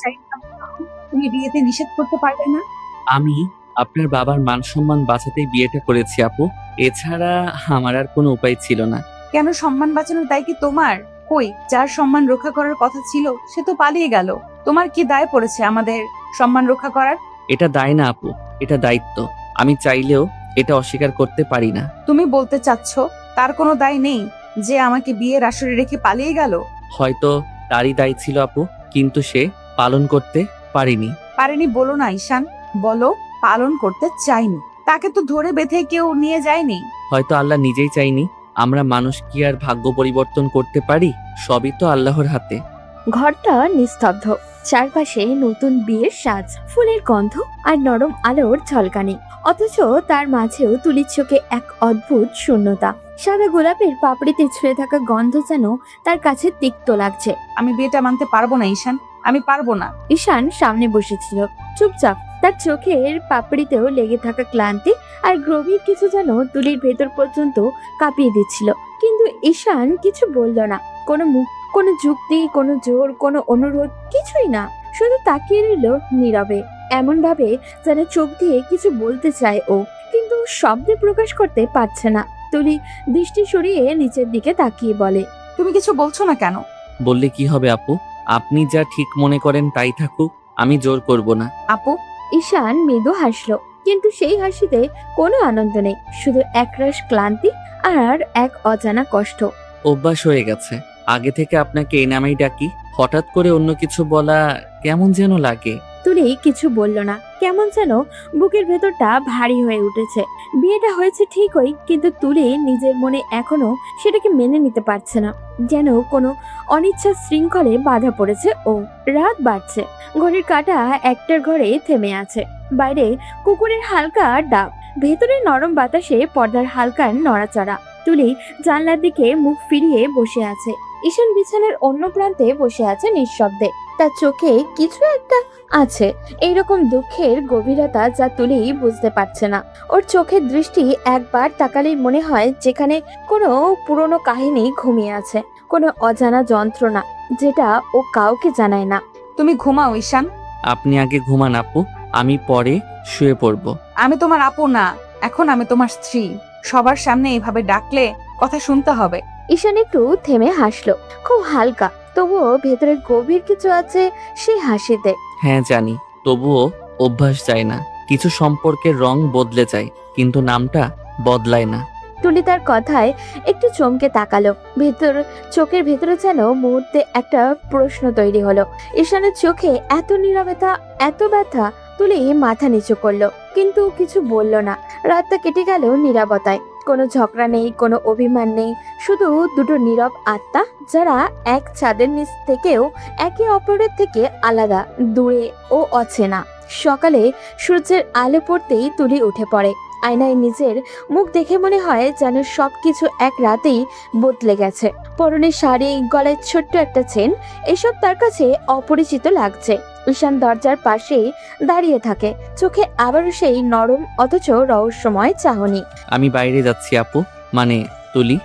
চাই তুমি বিয়েতে নিষেধ করতে পারবে না? আমি আপনার বাবার মান সম্মান বাঁচাতেই বিয়েটা করেছি আপু। এছাড়া আমার আর কোনো উপায় ছিল না। কেন সম্মান বাঁচানোর দায় কি তোমার? কই, যার সম্মান রক্ষা করার কথা ছিল সে তো পালিয়ে গেল। তোমার কি দায় পড়েছে আমাদের সম্মান রক্ষা করার? এটা দায় না আপু, এটা দায়িত্ব। আমি চাইলেও এটা অস্বীকার করতে পারি না। তুমি বলতে চাচ্ছ তার কোনো দায় নেই যে আমাকে বিয়ের আসরে রেখে পালিয়ে গেল? হয়তো তারই দায় ছিল আপু, কিন্তু সে পালন করতে পারিনি। পারেনি বলো না ঈশান, বলো পালন করতে চাইনি। তাকে তো ধরে বেঁধে কেউ নিয়ে যায়নি। হয়তো আল্লাহ নিজেই চাইনি। আমরা মানুষ কি আর ভাগ্য পরিবর্তন করতে পারি? সবই তো আল্লাহর হাতে। ঘরটা নিস্তব্ধ, চারপাশে নতুন বিয়ের সাজ, ফুলের গন্ধ আর নরম আলোর ঝলকানি। অথচ তার মাঝেও তুলির চোখে এক অদ্ভুত শূন্যতা। সাদা গোলাপের পাপড়িতে ছুঁয়ে থাকা গন্ধ যেন তার কাছে তিক্ত লাগছে। আমি বিয়েটা মানতে পারবো না ঈশান, আমি পারবো না। ঈশান সামনে বসেছিল, চুপচাপ। তার চোখের পাপড়িতেও লেগে থাকা ক্লান্তি আর গভীর কিছু যেন তুলির ভেতর পর্যন্ত কাঁপিয়ে দিচ্ছিল। কিন্তু ঈশান কিছু বলল না। কোনো মুখ, কোনো যুক্তি, কোনো জোর, কোনো অনুরোধ, কিছুই না। শুধু তাকিয়ে রইল নীরবে, এমন ভাবে যেন চোখ দিয়ে কিছু বলতে চায় ও, কিন্তু শব্দে প্রকাশ করতে পারছে না। তুলি দৃষ্টি সরিয়ে নিচের দিকে তাকিয়ে বলে, তুমি কিছু বলছো না কেন? বললে কি হবে আপু? আপনি যা ঠিক মনে করেন তাই থাকুক, আমি জোর করব না। আপু, ঈশান মৃদু হাসলো, কিন্তু সেই হাসিতে কোনো আনন্দ নেই, শুধু একরাশ ক্লান্তি আর এক অজানা কষ্ট। অভ্যাস হয়ে গেছে। আগে থেকে আপনাকে এই নামেই ডাকি। হঠাৎ করে অন্য কিছু বলা কেমন যেন লাগে। তুলি কিছু বলল না, কেমন যেন বুকের ভেতরটা ভারী হয়ে উঠেছে। বিয়েটা হয়েছে ঠিকই, কিন্তু তুলি নিজের মনে এখনো সেটাকে মেনে নিতে পারছে না। যেন কোনো অনিচ্ছা শৃঙ্খলে বাধা পড়েছে ও। রাত বাড়ছে, ঘড়ির কাঁটা একটার ঘরে থেমে আছে। বাইরে কুকুরের হালকা ডাক, ভেতরে নরম বাতাসে পর্দার হালকা নড়াচড়া। তুলি জানলার দিকে মুখ ফিরিয়ে বসে আছে। ঈশান বিছানার অন্য প্রান্তে বসে আছে নিঃশব্দে। তার চোখে কিছু একটা আছে, এইরকম দুঃখের গভীরতা যা তুলি বুঝতে পারছে না। ওর চোখের দৃষ্টি একবার তাকালেই মনে হয় যেখানে কোনো পুরনো কাহিনী ঘুমিয়ে আছে, কোনো অজানা যন্ত্রণা যেটা ও কাউকে জানায় না। তুমি ঘুমাও ঈশান। আপনি আগে ঘুমান আপু, আমি পরে শুয়ে পড়ব। আমি তোমার আপু না, এখন আমি তোমার স্ত্রী। সবার সামনে এইভাবে ডাকলে কথা শুনতে হবে। ঈশান একটু থেমে হাসলো, খুব হালকা, তবুও ভেতরে গভীর কিছু আছে সেই হাসিতে। হ্যাঁ জানি, তবুও অভ্যাস যায় না। কিছু সম্পর্কের রং বদলে যায়, কিন্তু নামটা বদলায় না। তুলি তার কথায় একটু চমকে তাকালো। চোখের ভেতরে যেন মুহূর্তে একটা প্রশ্ন তৈরি হলো। ঈশানের চোখে এত নীরবতা, এত ব্যথা। তুলি মাথা নিচু করলো, কিন্তু কিছু বলল না। রাতটা কেটে গেল নীরবতায়। কোনো ঝগড়া নেই, কোনো অভিমান নেই, শুধু দুটো নীরব আত্মা যারা এক ছাদের নিচ থেকেও একে অপরের থেকে আলাদা, দূরে ও অচেনা। সকালে সূর্যের আলো পড়তেই তুলি উঠে পড়ে। আয়নায় নিজের মুখ দেখে মনে হয় যেন সবকিছু এক রাতেই বদলে গেছে। পরনে শাড়ি, গলায় ছোট্ট একটা চেন, এসব তার কাছে অপরিচিত লাগছে। ঈশান দরজার পাশে দাঁড়িয়ে থাকে, চোখে আবারও সেই নরম অথচ রহস্যময় চাহনি। আমি বাইরে যাচ্ছি আপু, মানে তুলি।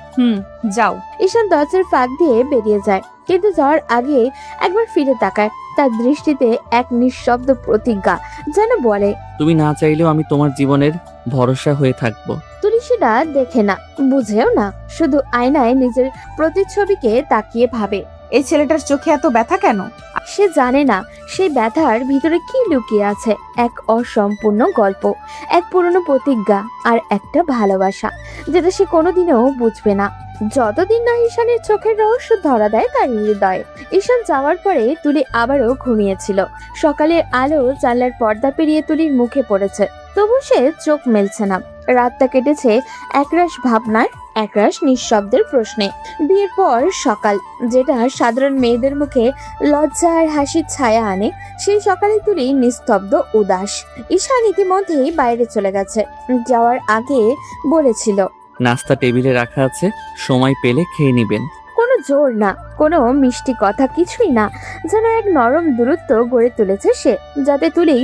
যাও। ঈশান দরজার ফাঁক দিয়ে বেরিয়ে যায়, কিন্তু যাওয়ার আগে একবার ফিরে তাকায়। তার দৃষ্টিতে এক নিঃশব্দ প্রতিজ্ঞা, যেন বলে, তুমি না চাইলেও আমি তোমার জীবনের ভরসা হয়ে থাকবো। তুলি সেটা দেখে না, বুঝেও না, শুধু আয়নায় নিজের প্রতিচ্ছবিকে তাকিয়ে ভাবে, এই ছেলেটার চোখে এত ব্যথা কেন? সে জানে না সেই ব্যথার ভিতরে কি লুকিয়ে আছে। এক অসম্পূর্ণ গল্প, এক পুরনো প্রতিজ্ঞা, আর একটা ভালোবাসা যেটা সে কোনোদিনও বুঝবে না, যতদিন না ঈশানের চোখের রহস্য ধরা দেয় তার হৃদয়ে। ঈশান যাওয়ার পরে তুলি আবারও ঘুমিয়েছিল। সকালের আলো জানলার পর্দা পেরিয়ে তুলির মুখে পড়েছে, তবু সে চোখ মেলছে না। রাতটা কেটেছে একরাশ ভাবনায়, একরাশ নিঃশব্দের প্রশ্নে। বিয়ের পর সকাল, যেটা সাধারণ মেয়েদের মুখে লজ্জা আর হাসির ছায়া আনে, সেই সকালে তুলি নিস্তব্ধ, উদাস। ঈশান ইতিমধ্যেই বাইরে চলে গেছে। যাওয়ার আগে বলেছিল, নাস্তা টেবিলে রাখা আছে, সময় পেলে খেয়ে নিবেন। কোনো জোর না, কোনো মিষ্টি কথা, কিছুই না। যেন এক নরম দূরত্ব গড়ে তুলেছে সে, যাতে তুলি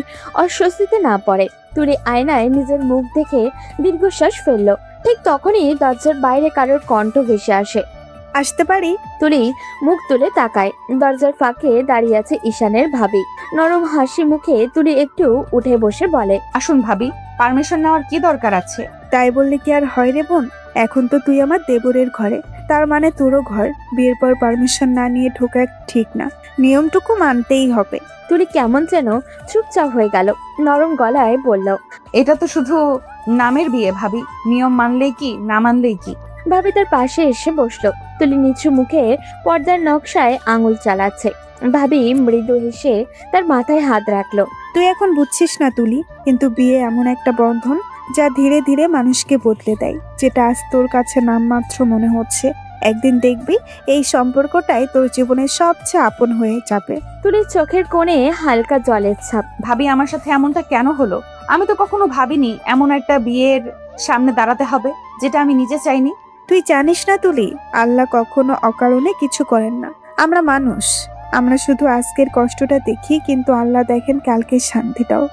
অস্বস্তিতে না পড়ে। তুলি আয়নায় নিজের মুখ দেখে দীর্ঘশ্বাস ফেললো। ঠিক তখনই দরজার বাইরে কারোর কণ্ঠ ভেসে আসে। আসতে পারি? তুলি মুখ তুলে তাকায়। দরজার ফাঁকে দাঁড়িয়ে আছে ঈশানের ভাবি। নরম হাসি মুখে তুলি একটু উঠে বসে বলে, আসুন ভাবি, পারমিশন নেওয়ার কি দরকার আছে? তাই বললে কি আর হয় রে বোন? এখন তো তুই আমার দেবরের ঘরে, তার মানে তোরও ঘর। বিয়ের পর পারমিশন না নিয়ে ঢোকা ঠিক না, নিয়মটুকু মানতেই হবে। তুলি কেমন যেন চুপচাপ হয়ে গেল। নরম গলায় বলল, এটা তো শুধু নামের বিয়ে ভাবি, নিয়ম মানলেই কি না মানলেই কি। ভাবি তার পাশে এসে বসলো। তুলি নিচু মুখে পর্দার নকশায় আঙুল চালাচ্ছে। ভাবি মৃদু হেসে তার মাথায় হাত রাখলো। তুই এখন বুঝছিস না তুলি, কিন্তু বিয়ে এমন একটা বন্ধন যা ধীরে ধীরে মানুষকে বদলে দেয়। যেটা আজ তোর কাছে নামমাত্র মনে হচ্ছে, একদিন দেখবি এই সম্পর্কটাই তোর জীবনের সবচেয়ে আপন হয়ে যাবে। তুলির চোখের কোণে হালকা জলের ছাপ। ভাবি আমার সাথে এমনটা কেন হলো? আমি তো কখনো ভাবিনি এমন একটা বিয়ের সামনে দাঁড়াতে হবে যেটা আমি নিজে চাইনি। তুই জানিস না তুলি, আল্লাহ কখনো অকারণে কিছু করেন না। আমরা মানুষ, আমরা শুধু আজকের কষ্টটা দেখি, কিন্তু আল্লাহ দেখেন কালকের শান্তিটাও।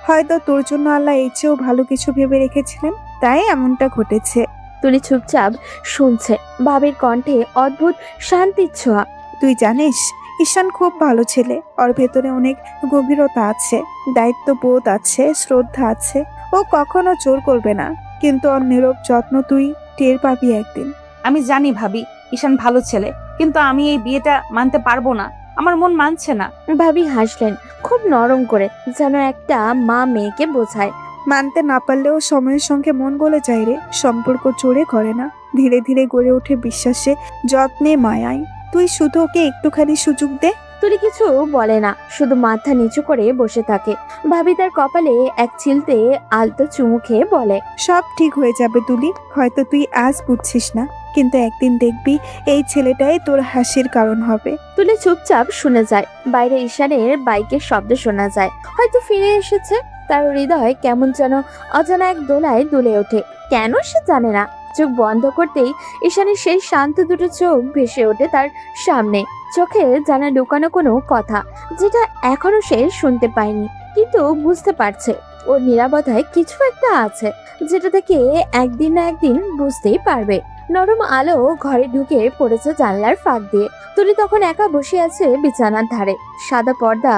হয়তো তোর জন্য আল্লাহ এর চেয়েও ভালো কিছু ভেবে রেখেছিলেন, তাই এমনটা ঘটেছে। তুলি চুপচাপ শুনছে। ভাবির কণ্ঠে অদ্ভুত শান্তির ছোঁয়া। তুই জানিস, ঈশান খুব ভালো ছেলে। ওর ভেতরে অনেক গভীরতা আছে, দায়িত্ববোধ আছে, শ্রদ্ধা আছে। ও কখনো জোর করবে না, কিন্তু ওর নীরব যত্ন তুই টের পাবি একদিন। আমি জানি ভাবি, ঈশান ভালো ছেলে, কিন্তু আমি এই বিয়েটা মানতে পারবো না। আমার মন মানছে না। ভাবি হাসলেন খুব নরম করে, যেন একটা মা মেয়েকে বোঝায়। মানতে না পারলেও সময়ের সঙ্গে মন গলে যায় রে। সম্পর্ক জোরে করে না, ধীরে ধীরে গড়ে ওঠে বিশ্বাসে, যত্নে, মায়ায়। তুই শুধু ওকে একটুখানি সুযোগ দে। তুলি কিছু বলে না, শুধু মাথা নিচু করে বসে থাকে। ভাবি তার কপালে এক চিলতে আলতো চুমু খেয়ে বলে, সব ঠিক হয়ে যাবে তুলি। হয়তো তুই আজ বুঝছিস না, কিন্তু একদিন দেখবি এই ছেলেটাই তোর হাসির কারণ হবে। তুলি চুপচাপ শুনে যায়। বাইরে ঈশানের বাইকের শব্দ শোনা যায়, হয়তো ফিরে এসেছে। তার হৃদয় কেমন যেন অজানা এক দোলায় দুলে ওঠে। কেন সে জানে না। চোখ বন্ধ করতেই ঈশানের সেই শান্ত দুটো চোখ ভেসে ওঠে তার সামনে। চোখে জানা লুকানো কোনো কথা, যেটা এখনো সে শুনতে পায়নি, কিন্তু বুঝতে পারছে ওর নীরবতায় কিছু একটা আছে, যেটা থেকে একদিন না একদিন বুঝতেই পারবে। নরম আলো ঘরে ঢুকে পড়েছে জানলার ফাঁক দিয়ে। তুলি তখন একা বসে আছে বিছানার ধারে। সাদা পর্দা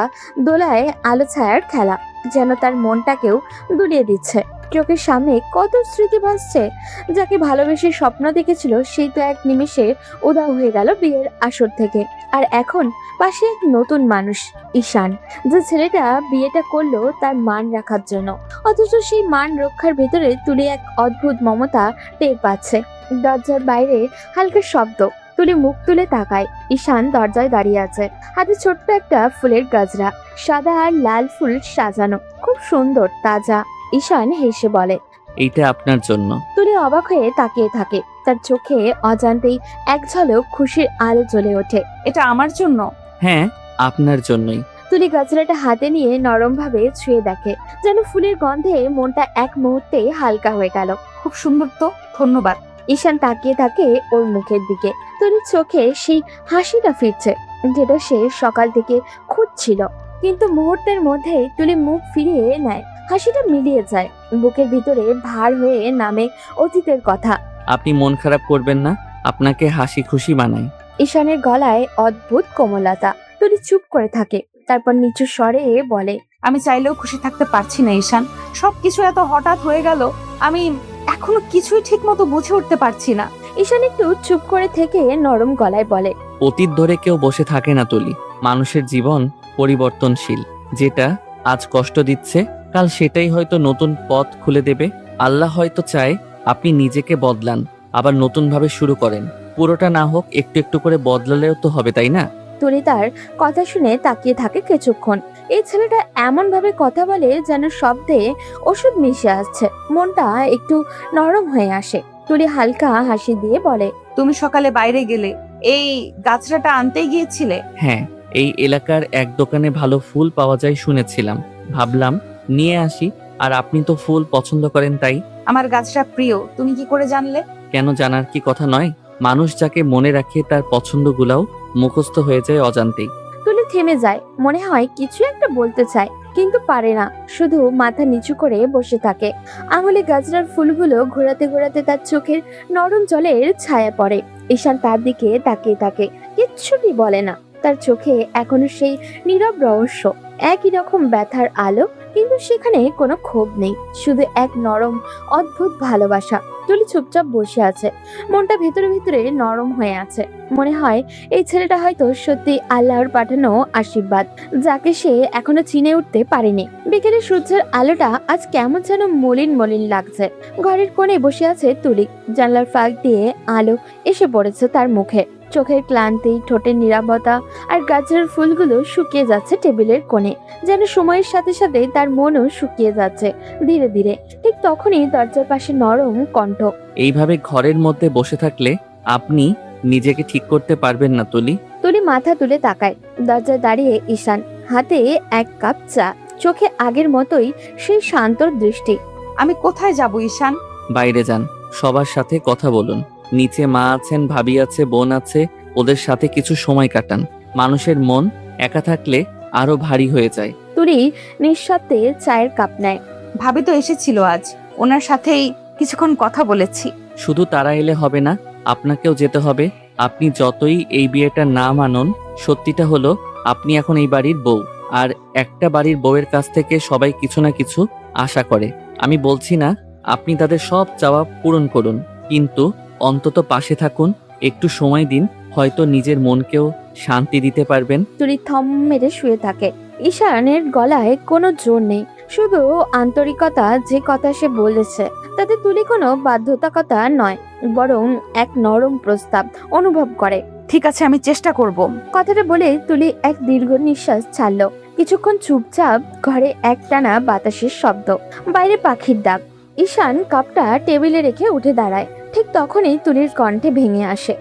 দোলায় আলো ছায়ার খেলা যেন তার মনটাকেও দুলিয়ে দিচ্ছে। চোখের সামনে কত স্মৃতি ভাসছে। যাকে ভালোবেসে স্বপ্ন দেখেছিল সেই তো এক নিমেষে উধাও হয়ে গেল বিয়ের আসর থেকে। আর এখন পাশে এক নতুন মানুষ, ঈশান, যে ছেলেটা বিয়েটা করলো তার মান রাখার জন্য। অথচ সেই মান রক্ষার ভেতরে তুলি এক অদ্ভুত মমতা টের পাচ্ছে। দরজার বাইরে হালকা শব্দ। তুলি মুখ তুলে তাকায়। ঈশান দরজায় দাঁড়িয়ে আছে, হাতে ছোট্ট একটা ফুলের গাজরা, সাদা আর লাল ফুল সাজানো, খুব সুন্দর, তাজা। ঈশান হেসে বলে, এইটা আপনার জন্য। তুলি অবাক হয়ে তাকিয়ে থাকে। তার চোখে অজান্তেই এক ঝলক খুশির আলো জ্বলে ওঠে। এটা আমার জন্য? হ্যাঁ, আপনার জন্যই। তুলি গাজরাটা হাতে নিয়ে নরম ভাবে ছুঁয়ে দেখে, যেন ফুলের গন্ধে মনটা এক মুহূর্তে হালকা হয়ে গেল। খুব সুন্দর তো, ধন্যবাদ। ঈশান তাকিয়ে থাকে ওর মুখের দিকে। তুলির চোখে সেই হাসিটা ফিরছে, যেটা সে সকাল থেকে খুঁজছিল। কিন্তু মুহূর্তের মধ্যে তুলি মুখ ফিরিয়ে নেয়। হাসিটা মিলিয়ে যায়। বুকের ভিতরে ভার হয়ে নামে অতীতের কথা। আপনি মন খারাপ করবেন না, আপনাকে হাসি খুশি বানাই। ঈশানের গলায় অদ্ভুত কোমলতা। তুলি চুপ করে থাকে, তারপর নিচু স্বরে বলে, আমি চাইলেও খুশি থাকতে পারছি না ঈশান। সবকিছু এত হঠাৎ হয়ে গেল, আমি এখনো কিছুই ঠিক মতো বুঝে উঠতে পারছি না। ঈশান একটু চুপ করে থেকে নরম গলায় বলে, অতীত ধরে কেউ বসে থাকে না তুলি। মানুষের জীবন পরিবর্তনশীল। যেটা আজ কষ্ট দিচ্ছে, কাল সেটাই হয়তো নতুন পথ খুলে দেবে। আল্লাহ হয়তো চায় আপনি নিজেকে বদলান, আবার নতুন ভাবে শুরু করেন। পুরোটা না হোক, একটু একটু করে বদলালেও তো হবে, তাই না? তুলি তার কথা শুনে তাকিয়ে থাকে কিছুক্ষণ। এই ছেলেটা এমন ভাবে কথা বলে যেন শব্দে ওষুধ মিশে আসছে। মনটা একটু নরম হয়ে আসে। তুলি হালকা হাসি দিয়ে বলে, তুমি সকালে বাইরে গেলে, এই গাছড়াটা আনতে গিয়েছিলে? হ্যাঁ, এই এলাকার এক দোকানে ভালো ফুল পাওয়া যায় শুনেছিলাম, ভাবলাম নিয়ে আসি। আর আপনি তো ফুল পছন্দ করেন, তাই। আমার গাছটা প্রিয়, তুমি কি করে জানলে? কেন জানার কি কথা নয়, মানুষ যাকে মনে রাখে তার পছন্দগুলাও মুখস্থ হয়ে যায় অজান্তেই। তুলি থেমে যায়। মনে হয় কিছু একটা বলতে চায়, কিন্তু পারে না, শুধু মাথা নিচু করে বসে থাকে। আঙুলে গাজরার ফুলগুলো ঘোরাতে ঘোরাতে তার চোখের নরম জলের ছায়া পড়ে। ঈশান তার দিকে তাকিয়ে থাকে, কিচ্ছুটি বলে না। তার চোখে এখনো সেই নীরব রহস্য, একই রকম ব্যথার আলো, কিন্তু সেখানে কোনো ক্ষোভ নেই, শুধু এক নরম অদ্ভুত ভালোবাসা। তুলি চুপচাপ বসে আছে, মনটা ভিতরে ভিতরে নরম হয়ে আছে। মনে হয় এই ছেলেটা হয়তো সত্যি আল্লাহর পাঠানো আশীর্বাদ, যাকে সে এখনো চিনে উঠতে পারেনি। বিকেলে সূর্যের আলোটা আজ কেমন যেন মলিন মলিন লাগছে। ঘরের কোণে বসে আছে তুলি, জানলার ফাঁক দিয়ে আলো এসে পড়েছে তার মুখে। চোখের ক্লান্তি, ঠোঁটের নীরবতা আর গাজরের ফুলগুলো শুকিয়ে যাচ্ছে টেবিলের কোণে, যেন সময়ের সাথে সাথে তার মনও শুকিয়ে যাচ্ছে ধীরে ধীরে। ঠিক তখনই দরজার পাশে নরম কণ্ঠ। এইভাবে ঘরের মধ্যে বসে থাকলে আপনি নিজেকে ঠিক করতে পারবেন না তুলি। তুলি মাথা তুলে তাকায়। দরজায় দাঁড়িয়ে ঈশান, হাতে এক কাপ চা, চোখে আগের মতোই সেই শান্ত দৃষ্টি। আমি কোথায় যাব ঈশান? বাইরে যান, সবার সাথে কথা বলুন। নিচে মা আছেন, ভাবি আছে, বোন আছে, ওদের সাথে কিছু সময় কাটান। মানুষের মন একা থাকলে আরো ভারী হয়ে যায়। তুলি নিঃশব্দে চায়ের কাপ নেয়। ভাবি তো এসেছিল আজ, ওনার সাথেই কিছুক্ষণ কথা বলেছি। শুধু তারা এলে হবে না, আপনাকেও যেতে হবে। আপনি যতই এই বিয়েটা না মানন, সত্যিটা হলো আপনি এখন এই বাড়ির বউ। আর একটা বাড়ির বউয়ের কাছ থেকে সবাই কিছু না কিছু আশা করে। আমি বলছি না আপনি তাদের সব চাওয়া পূরণ করুন, কিন্তু অন্তত পাশে থাকুন, একটু সময় দিন, হয়তো নিজের মনকেও শান্তি দিতে পারবেন। তুলি থম মেরে শুয়ে থাকে। ঈশানের গলায় কোনো জোর নেই, শুধু আন্তরিকতা। যে কথা সে বলেছে তাতে তুলি কোনো বাধ্যতাকতা নয়, বরং এক নরম প্রস্তাব অনুভব করে। ঠিক আছে, আমি চেষ্টা করব। কথাটা বলে তুলি এক দীর্ঘ নিঃশ্বাস ছাড়লো। কিছুক্ষণ চুপচাপ, ঘরে একটানা বাতাসের শব্দ, বাইরে পাখির ডাক। ঈশান কাপটা টেবিলে রেখে উঠে দাঁড়ায়। ঠিক তখনই তুলির কণ্ঠে ভেঙে আসে।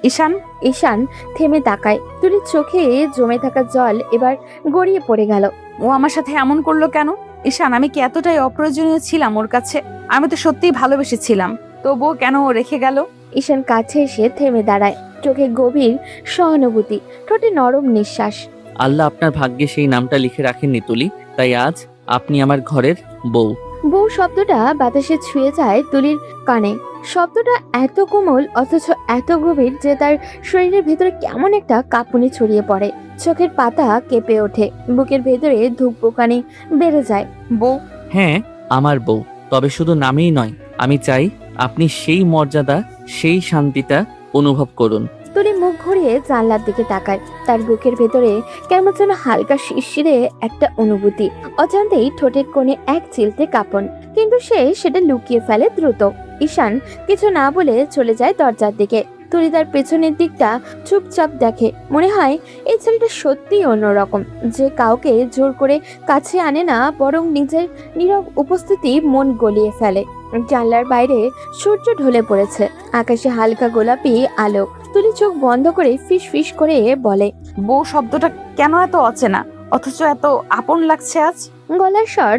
ঈশান। ঈশান থেমে তাকায়। তুলির চোখে জমে থাকা জল এবার গড়িয়ে পড়ে গেল। ও আমার সাথে এমন করলো কেন? ঈশান, আমি কি এতটাই অপ্রয়োজনীয় ছিলাম ওর কাছে? আমি তো সত্যিই ভালোবেসেছিলাম, তবুও কেন ও রেখে গেল? ঈশান কাছে এসে থেমে দাঁড়ায়, চোখে গভীর সহানুভূতি, ঠোঁটে নরম নিঃশ্বাস। আল্লাহ আপনার ভাগ্যে সেই নামটা লিখে রাখেননি তুলি, তাই আজ আপনি আমার ঘরের বউ। বউ শব্দটা বাতাসে ছুঁয়ে যায় তুলির কানে। শব্দটা এত কোমল অথচ এত গভীর যে তার শরীরের ভেতরে কেমন একটা কাঁপুনি ছড়িয়ে পড়ে। চোখের পাতা কেঁপে ওঠে, বুকের ভেতরে ধুকপুকানি বেড়ে যায়। বউ? হ্যাঁ, আমার বউ। তবে শুধু নামেই নয়, আমি চাই আপনি সেই মর্যাদা, সেই শান্তিটা অনুভব করুন। তুলি মুখ ঘুরিয়ে জানলার দিকে তাকায়। তার বুকের ভেতরে কেমন যেন হালকা শিরশিরে একটা অনুভূতি। অজান্তেই ঠোঁটের কোণে এক চিলতে কাঁপন, কিন্তু সে সেটা লুকিয়ে ফেলে দ্রুত। ঈশান কিছু না বলে চলে যায় দরজার দিকে। তুলি তার পেছনের দিকটা চুপচাপ দেখে। মনে হয় এই ছেলেটা সত্যিই অন্যরকম, যে কাউকে জোর করে কাছে আনে না, বরং নিজের নীরব উপস্থিতি মন গলিয়ে ফেলে। জানলার বাইরে সূর্য ঢলে পড়েছে, আকাশে হালকা গোলাপি আলো। তুলি চোখ বন্ধ করে ফিস ফিস করে বলে, বউ শব্দটা কেন এত অচেনা অথচ এত আপন লাগছে আজ? গলার স্বর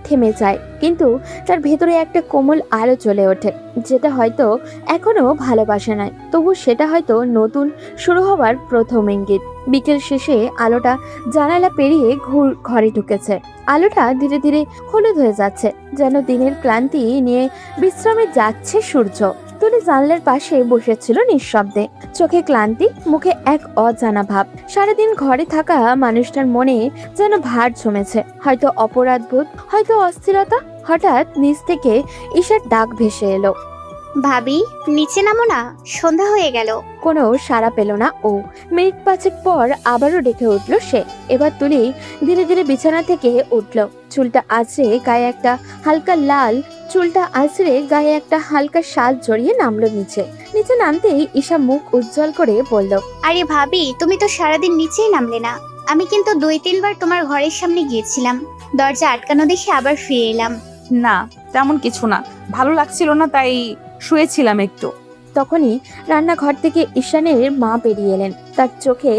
থেমে যায়, কিন্তু তার ভেতরে একটা কোমল আলো জ্বলে ওঠে, যেটা হয়তো এখনো ভালোবাসা নয়, তবু সেটা হয়তো নতুন শুরু হবার প্রথম ইঙ্গিত। বিকেল শেষে আলোটা জানালা পেরিয়ে ঘরে ঢুকেছে। আলোটা ধীরে ধীরে হলুদ হয়ে যাচ্ছে, যেন দিনের ক্লান্তি নিয়ে বিশ্রামে যাচ্ছে সূর্য। তুলি জানলার পাশে বসেছিল নিঃশব্দে, চোখে ক্লান্তি, মুখে এক অজানা ভাব। সারাদিন ঘরে থাকা মানুষটার মনে যেন ভার জমেছে, হয়তো অপরাধবোধ, হয়তো অস্থিরতা। হঠাৎ নিচ থেকে ঈশার ডাক ভেসে এলো, ভাবি নিচে নামো না, সন্ধ্যা হয়ে গেল। কোনো সাড়া পেল না ও। মিনিট পাঁচেক পর আবারও ডেকে উঠল সে। এবার তুলি ধীরে ধীরে বিছানা থেকে উঠল, চুলটা আছড়ে গায়ে একটা হালকা শাল জড়িয়ে নামলো নিচে। নিচে নামতেই ঈশা মুখ উজ্জ্বল করে বলল, আরে ভাবি, তুমি তো সারাদিন নিচেই নামলে না। আমি কিন্তু 2-3 বার তোমার ঘরের সামনে গিয়েছিলাম, দরজা আটকানো দেখে আবার ফিরে এলাম। না, তেমন কিছু না, ভালো লাগছিল না তাই শুয়েছিলাম একটু। তখনই রান্নাঘর থেকে ঈশানের মা বেরিয়ে এলেন, তার চোখে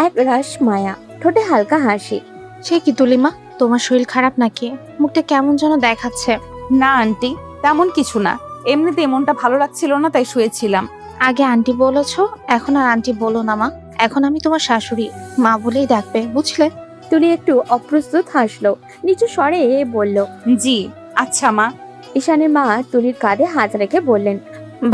এক রাশ মায়া, ঠোঁটে হালকা হাসি। সে কি তুলিমা, তোমার শরীর খারাপ নাকি? মুখটা কেমন যেন দেখাচ্ছে। না আন্টি, তেমন কিছু না, এমনিতে মনটা ভালো লাগছিল না তাই শুয়েছিলাম। আগে আন্টি বলেছো, এখন আর আন্টি বলো না মা। এখন আমি তোমার শাশুড়ি, মা বলেই ডাকবে, বুঝলে? তুলি একটু অপ্রস্তুত হাসলো, নিচু স্বরে বলল। জি আচ্ছা মা। ঈশানের মা তুলির কাঁধে হাত রেখে বললেন।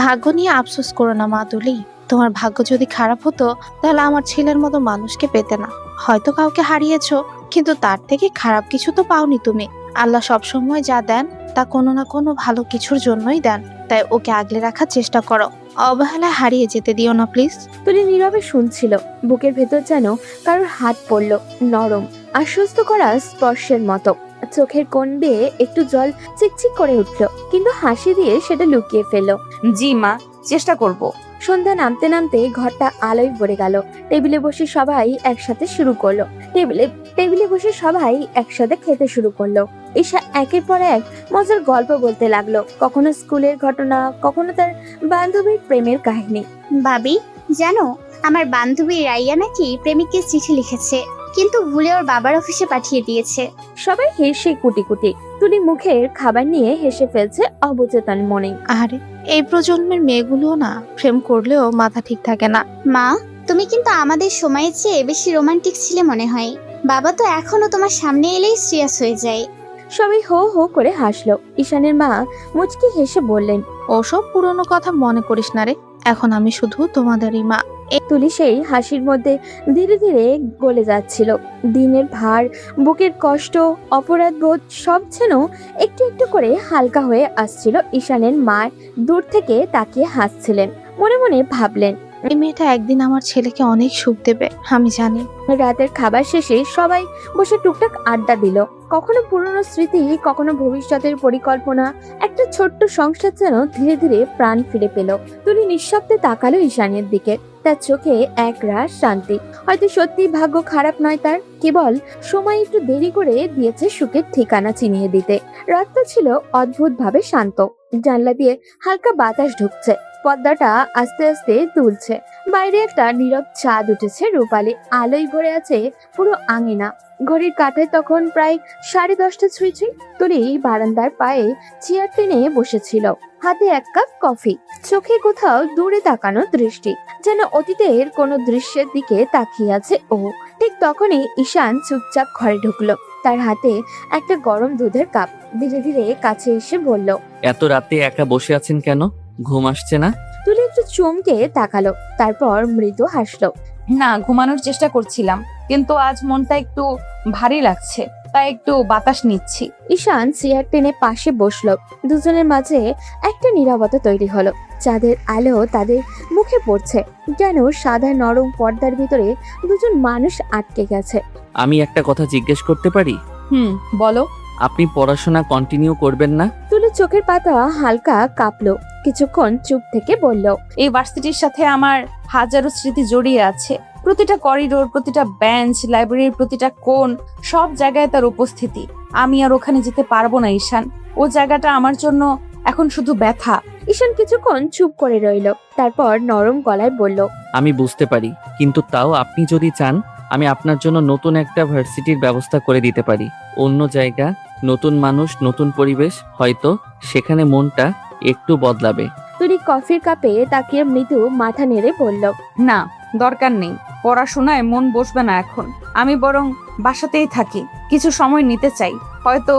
ভাগ্য নিয়ে আফসোস করো না মা তুলি। তোমার ভাগ্য যদি খারাপ হতো তাহলে আমার ছেলের মতো মানুষকে পেতে না। হয়তো কাউকে হারিয়েছো, কিন্তু তার থেকে খারাপ কিছু তো পাওনি তুমি। আল্লাহ সবসময় যা দেন তা কোনো না কোনো ভালো কিছুর জন্যই দেন, তাই ওকে আগলে রাখার চেষ্টা করো। অবহেলায় হারিয়ে যেতে দিও না প্লিজ। তুলি নীরবে শুনছিল, বুকের ভেতর যেন কারোর হাত পড়লো, নরম, আশ্বস্ত করা স্পর্শের মতো। চোখের কোণ বেয়ে একটু জল চিকচিক করে উঠলো, কিন্তু হাসি দিয়ে সেটা লুকিয়ে ফেললো। জি মা, চেষ্টা করব। সন্ধ্যা নামতে নামতে ঘরটা আলোয় ভরে গেল। টেবিলে বসে সবাই একসাথে শুরু করলো। টেবিলে বসে সবাই একসাথে খেতে শুরু করলো। ঈশা একের পর এক মজার গল্প বলতে লাগলো, কখনো স্কুলের ঘটনা, কখনো তার বান্ধবীর প্রেমের কাহিনী। ভাবি, জানো আমার বান্ধবী রাইয়া নাকি প্রেমিককে চিঠি লিখেছে, কিন্তু ভুলে ওর বাবার অফিসে পাঠিয়ে দিয়েছে। সবাই হেসে কুটি কুটি। তুলি মুখের খাবার নিয়ে হেসে ফেলছে অবচেতন মনে। আরে এই প্রজন্মের মেয়েগুলোও না প্রেম করলেও মাথা ঠিক থাকে না। মা, তুমি কিন্তু আমাদের সময়ের চেয়ে বেশি রোমান্টিক ছিলে মনে হয়। বাবা তো এখনো তোমার সামনে এলেই সিরিয়াস হয়ে যায়। সবাই হো হো করে হাসলো। ঈশানের মা মুচকি হেসে বললেন। ওসব পুরনো কথা মনে করিস না রে, এখন আমি শুধু তোমাদেরই মা। তুলি সেই হাসির মধ্যে ধীরে ধীরে গলে যাচ্ছিল। দিনের ভার, বুকের কষ্ট, অপরাধ বোধ সব যেন একটু একটু করে হালকা হয়ে আসছিল। ঈশানের মা দূর থেকে তাকিয়ে হাসছিলেন, মনে মনে ভাবলেন, এই মেয়েটা একদিন আমার ছেলেকে অনেক সুখ দেবে, আমি জানি। রাতের খাবার শেষে সবাই বসে টুকটাক আড্ডা দিল। কখনো পুরনো স্মৃতি, কখনো ভবিষ্যতের পরিকল্পনা। একটা ছোট্ট সংসার যেন ধীরে ধীরে প্রাণ ফিরে পেল। তুলি নিঃশব্দে তাকালো ঈশানের দিকে, তার চোখে এক রাশ শান্তি। হয়তো সত্যি ভাগ্য খারাপ নয় তার, কেবল সময় একটু দেরি করে দিয়েছে সুখের ঠিকানা চিনিয়ে দিতে। রাতটা ছিল অদ্ভুতভাবে শান্ত। জানলা দিয়ে হালকা বাতাস ঢুকছে, পর্দাটা আস্তে আস্তে দুলছে। বাইরে একটা নীরব চাঁদ উঠেছে, রূপালি আলোয় ভরে আছে পুরো আঙিনা। ঘড়ির কাঁটায় তখন প্রায় 10:30 ছুঁই। তুলি বারান্দার পায়ে চেয়ার টেনে বসেছিল, হাতে এক কাপ কফি, চোখে কোথাও দূরে তাকানো দৃষ্টি, যেন অতীতের কোনো দৃশ্যের দিকে তাকিয়ে আছে ও। ঠিক তখনই ঈশান চুপচাপ ঘরে ঢুকলো, তার হাতে একটা গরম দুধের কাপ। ধীরে ধীরে কাছে এসে বলল, এত রাতে একা বসে আছেন কেন? ঘুম আসছে না? তুলি একটু চমকে তাকালো, তারপর মৃদু হাসলো। না, ঘুমানোর চেষ্টা করছিলাম, কিন্তু আজ মনটা একটু ভারী লাগছে, তাই একটু বাতাস নিচ্ছি। ঈশান চেয়ার টেনে পাশে বসলো। দুজনের মাঝে একটা নীরবতা তৈরি হলো। চাঁদের আলো তাদের মুখে পড়ছে, যেন সাদা নরম পর্দার ভিতরে দুজন মানুষ আটকে গেছে। আমি একটা কথা জিজ্ঞেস করতে পারি? বলো। আপনি পড়াশোনা কন্টিনিউ করবেন না? তুলি চোখের পাতা হালকা কাঁপলো, কিছুক্ষণ চুপ থেকে বলল, এই ভার্সিটির সাথে আমার হাজারো স্মৃতি জড়িয়ে আছে। প্রতিটা করিডোর, প্রতিটা বেঞ্চ, লাইব্রেরির প্রতিটা কোণ, সব জায়গায় তার উপস্থিতি। আমি আর ওখানে যেতে পারবো না ঈশান। ও জায়গাটা আমার জন্য এখন শুধু ব্যথা। ঈশান কিছুক্ষণ চুপ করে রইল, তারপর নরম গলায় বলল, আমি বুঝতে পারি, কিন্তু তাও আপনি যদি চান আমি আপনার জন্য নতুন একটা ভার্সিটির ব্যবস্থা করে দিতে পারি। অন্য জায়গা, নতুন মানুষ, নতুন পরিবেশ, হয়তো সেখানে মনটা একটু বদলাবে। তুলি কফির কাপে তাকিয়ে মৃদু মাথা নেড়ে বলল, না, দরকার নেই। পড়াশোনায় মন বসবে না এখন। আমি বরং বাসাতেই থাকি, কিছু সময় নিতে চাই। হয়তো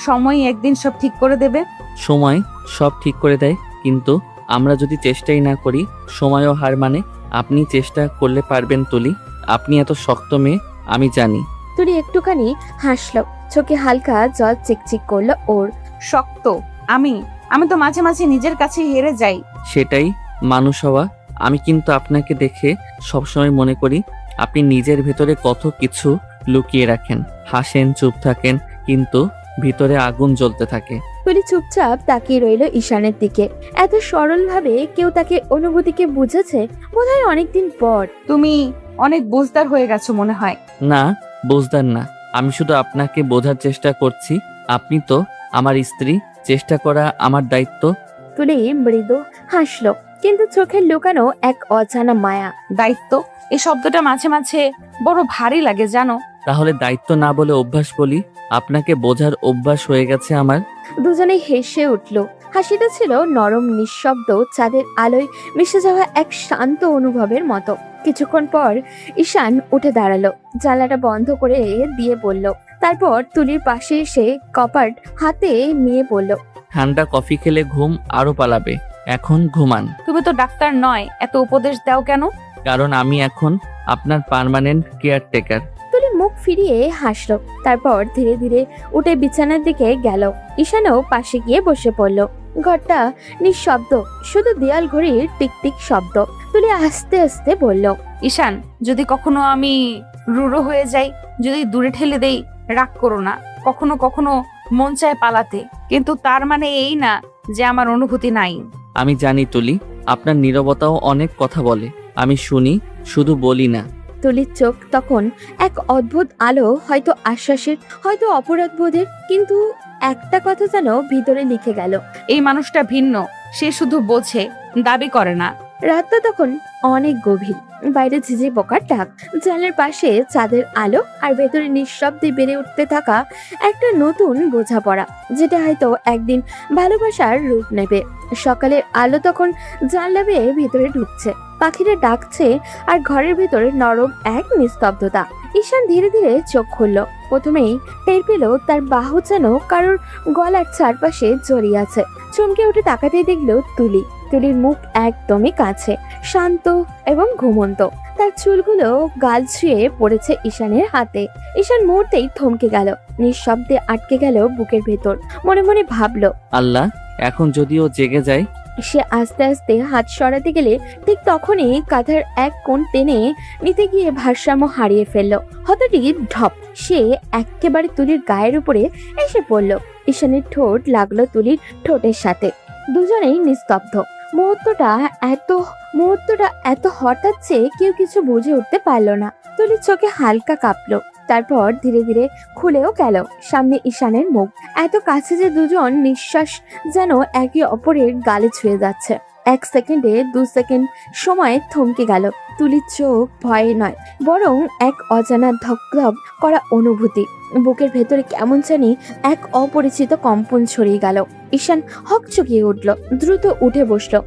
সময় একদিন সব ঠিক করে দেবে। সময় সব ঠিক করে দেয়, কিন্তু আমরা যদি চেষ্টাই না করি সময়ও হার মানে। আপনি চেষ্টা করলে পারবেন তুলি, আপনি এত শক্ত মেয়ে আমি জানি। তুলি একটুখানি হাসলো, চোখে হালকা জল চিকচিক করলো ওর। শক্ত? আমি তো মাঝে মাঝে নিজের কাছে হেরে যাই। সেটাই মানুষ হওয়া। আমি কিন্তু আপনাকে দেখে সবসময় মনে করি আপনি নিজের ভেতরে কত কিছু লুকিয়ে রাখেন। হাসেন, চুপ থাকেন, কিন্তু ভিতরে আগুন জ্বলতে থাকে। তুলি চুপচাপ তাকিয়ে রইল ঈশানের দিকে। এত সরল ভাবে কেউ তাকে অনুভূতিকে বুঝেছে বোধহয় অনেকদিন পর। তুমি অনেক বুঝদার হয়ে গেছো মনে হয়। না, বুঝদার না, আমি শুধু আপনাকে বোঝার চেষ্টা করছি। আপনি তো আমার স্ত্রী, চেষ্টা করা আমার দায়িত্ব। তুলি মৃদু হাসলো, কিন্তু চোখের লুকানো এক অজানা মায়া। দায়িত্ব, এই শব্দটা মাঝে মাঝে বড় ভারী লাগে জানো। তাহলে দায়িত্ব না বলে অভ্যাস বলি। আপনাকে বোঝার অভ্যাস হয়ে গেছে আমার। দুজনেই হেসে উঠল। হাসিটা ছিল নরম নিঃশব্দ চাঁদের আলোয় মিশে যাওয়া এক শান্ত অনুভবের মতো। কিছুক্ষণ পর ঈশান উঠে দাঁড়ালো, জানলাটা বন্ধ করে দিয়ে বলল, তারপর তুলির পাশে এসে কপাট হাতে নিয়ে বলল, ঠান্ডা কফি খেলে ঘুম আরো পালাবে, এখন ঘুমান। তুমি তো ডাক্তার নয়, এত উপদেশ দাও কেন? কারণ আমি এখন আপনার পার্মানেন্ট কেয়ারটেকার। তুলি মুখ ফিরিয়ে হাসলো, তারপর ধীরে ধীরে উঠে বিছানার দিকে গেল। ঈশানও পাশে গিয়ে বসে পড়ল। ঘরটা নিঃশব্দ, শুধু দেয়াল ঘড়ির টিকটিক শব্দ। তুলি আস্তে আস্তে বলল, ঈশান, যদি কখনো আমি রুড়ো হয়ে যাই, যদি দূরে ঠেলে দেই, রাগ করো না। কখনো কখনো মন চায় পালাতে, কিন্তু তার মানে এই না যে আমার অনুভূতি নাই। আমি জানি তুলি, আপনার নীরবতাও অনেক কথা বলে। আমি শুনি, শুধু বলি না। তুলির চোখ তখন এক অদ্ভুত আলো, হয়তো আশ্বাসের, হয়তো অপরাধ বোধের, কিন্তু একটা কথা যেন ভিতরে লিখে গেল। এই মানুষটা ভিন্ন, সে শুধু বোঝে, দাবি করে না। রাতটা তখন অনেক গভীর, বাইরে ঝিঝি পোকার ডাক, জানলার পাশে চাঁদের আলো, আর ভেতরে নিঃশব্দে বেড়ে উঠতে থাকা একটা নতুন বোঝাপড়া, যেটা হয়তো একদিন ভালোবাসার রূপ নেবে। সকালের আলো তখন জানলা বেয়ে ভিতরে ঢুকছে, পাখিরা ডাকছে, আর ঘরের ভেতরে নরম এক নিস্তব্ধতা। ঈশান ধীরে ধীরে চোখ খুলল। প্রথমেই টের পেল তার বাহু যেন কারোর গলার চারপাশে জড়িয়ে আছে। চমকে উঠে তাকাতেই দেখলো তুলি। তুলির মুখ একদমই কাছে, শান্ত এবং ঘুমন্ত। তার চুলগুলো গাল ছুঁয়ে পড়েছে ঈশানের হাতে। ঈশান মুহূর্তেই থমকে গেল, নিঃশব্দে আটকে গেল বুকের ভেতর। মনে মনে ভাবলো, আল্লাহ, এখন যদিও জেগে যায়। সে আস্তে আস্তে হাত সরাতে গেলে ঠিক তখনই কাঁধার এক কোণ টেনে নিতে গিয়ে ভারসাম্য হারিয়ে ফেললো। হঠাৎই ঢপ, সে একেবারে তুলির গায়ের উপরে এসে পড়ল। ঈশানের ঠোঁট লাগলো তুলির ঠোঁটের সাথে। দুজনেই নিস্তব্ধ। মুহূর্তটা এত হঠাৎ যে কেউ কিছু বুঝে উঠতে পারলো না। তুলির চোখে হালকা কাঁপলো, তারপর ধীরে ধীরে খুলেও গেল। সামনে ঈশানের মুখ, এত কাছে যে দুজন নিঃশ্বাস যেন একে অপরের গালে ছুঁয়ে যাচ্ছে। 1 সেকেন্ডে 2 সেকেন্ড সময় থমকে গেল। তুলির চোখ ভয়ে নয়, বরং এক অজানা ধকধক করা অনুভূতি। বুকের ভেতরে কেমন জানি এক অপরিচিত কম্পন ছড়িয়ে গেল। ঈশান হকচকিয়ে উঠল, দ্রুত উঠে বসলো।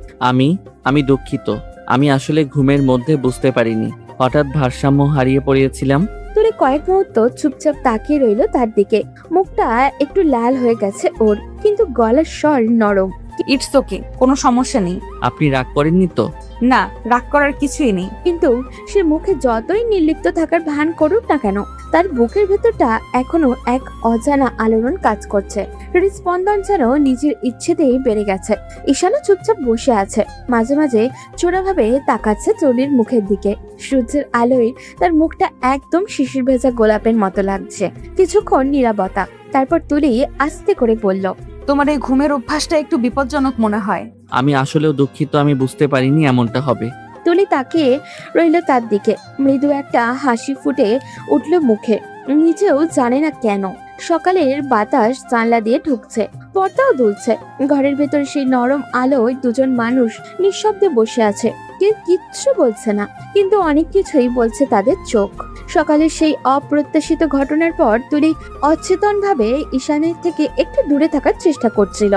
আমি দুঃখিত। আমি আসলে ঘুমের মধ্যে বুঝতে পারিনি, হঠাৎ ভারসাম্য হারিয়ে পড়িয়েছিলাম। তুলি কয়েক মুহূর্ত চুপচাপ তাকিয়ে রইল তার দিকে। মুখটা একটু লাল হয়ে গেছে ওর, কিন্তু গলার স্বর নরম। ইটস ওকে, কোনো সমস্যা নেই। আপনি রাগ করেননি তো? না, রাগ করার কিছুই নেই। কিন্তু সে মুখে যতই নির্লিপ্ত থাকার ভান করুক না কেন, তার বুকের ভেতরটা এখনো এক অজানা আলোড়ন কাজ করছে। হৃদস্পন্দন যেন নিজের ইচ্ছেতেই বেড়ে গেছে। ঈশানও চুপচাপ বসে আছে, মাঝে মাঝে চোরাভাবে তাকাচ্ছে তুলির মুখের দিকে। সূর্যের আলোয় তার মুখটা একদম শিশির ভেজা গোলাপের মতো লাগছে। কিছুক্ষণ নীরবতা, তারপর তুলি আস্তে করে বলল, তোমার এই ঘুমের অভ্যাসটা একটু বিপজ্জনক মনে হয়। আমি আসলেও দুঃখিত, আমি বুঝতে পারিনি এমনটা হবে। তুলি তাকিয়ে রইল তার দিকে। মৃদু একটা হাসি ফুটে উঠল মুখে, নিজেও জানে না কেন। সকালের বাতাস জানলা দিয়ে ঢুকছে, পর্দাও দুলছে। ঘরের ভেতরে সেই নরম আলোয় দুজন মানুষ নিঃশব্দে বসে আছে। কেউ কিচ্ছু বলছে না, কিন্তু অনেক কিছুই বলছে তাদের চোখ। সকালের সেই অপ্রত্যাশিত ঘটনার পর তুলি অচেতন ভাবে ঈশানের থেকে একটু দূরে থাকার চেষ্টা করছিল।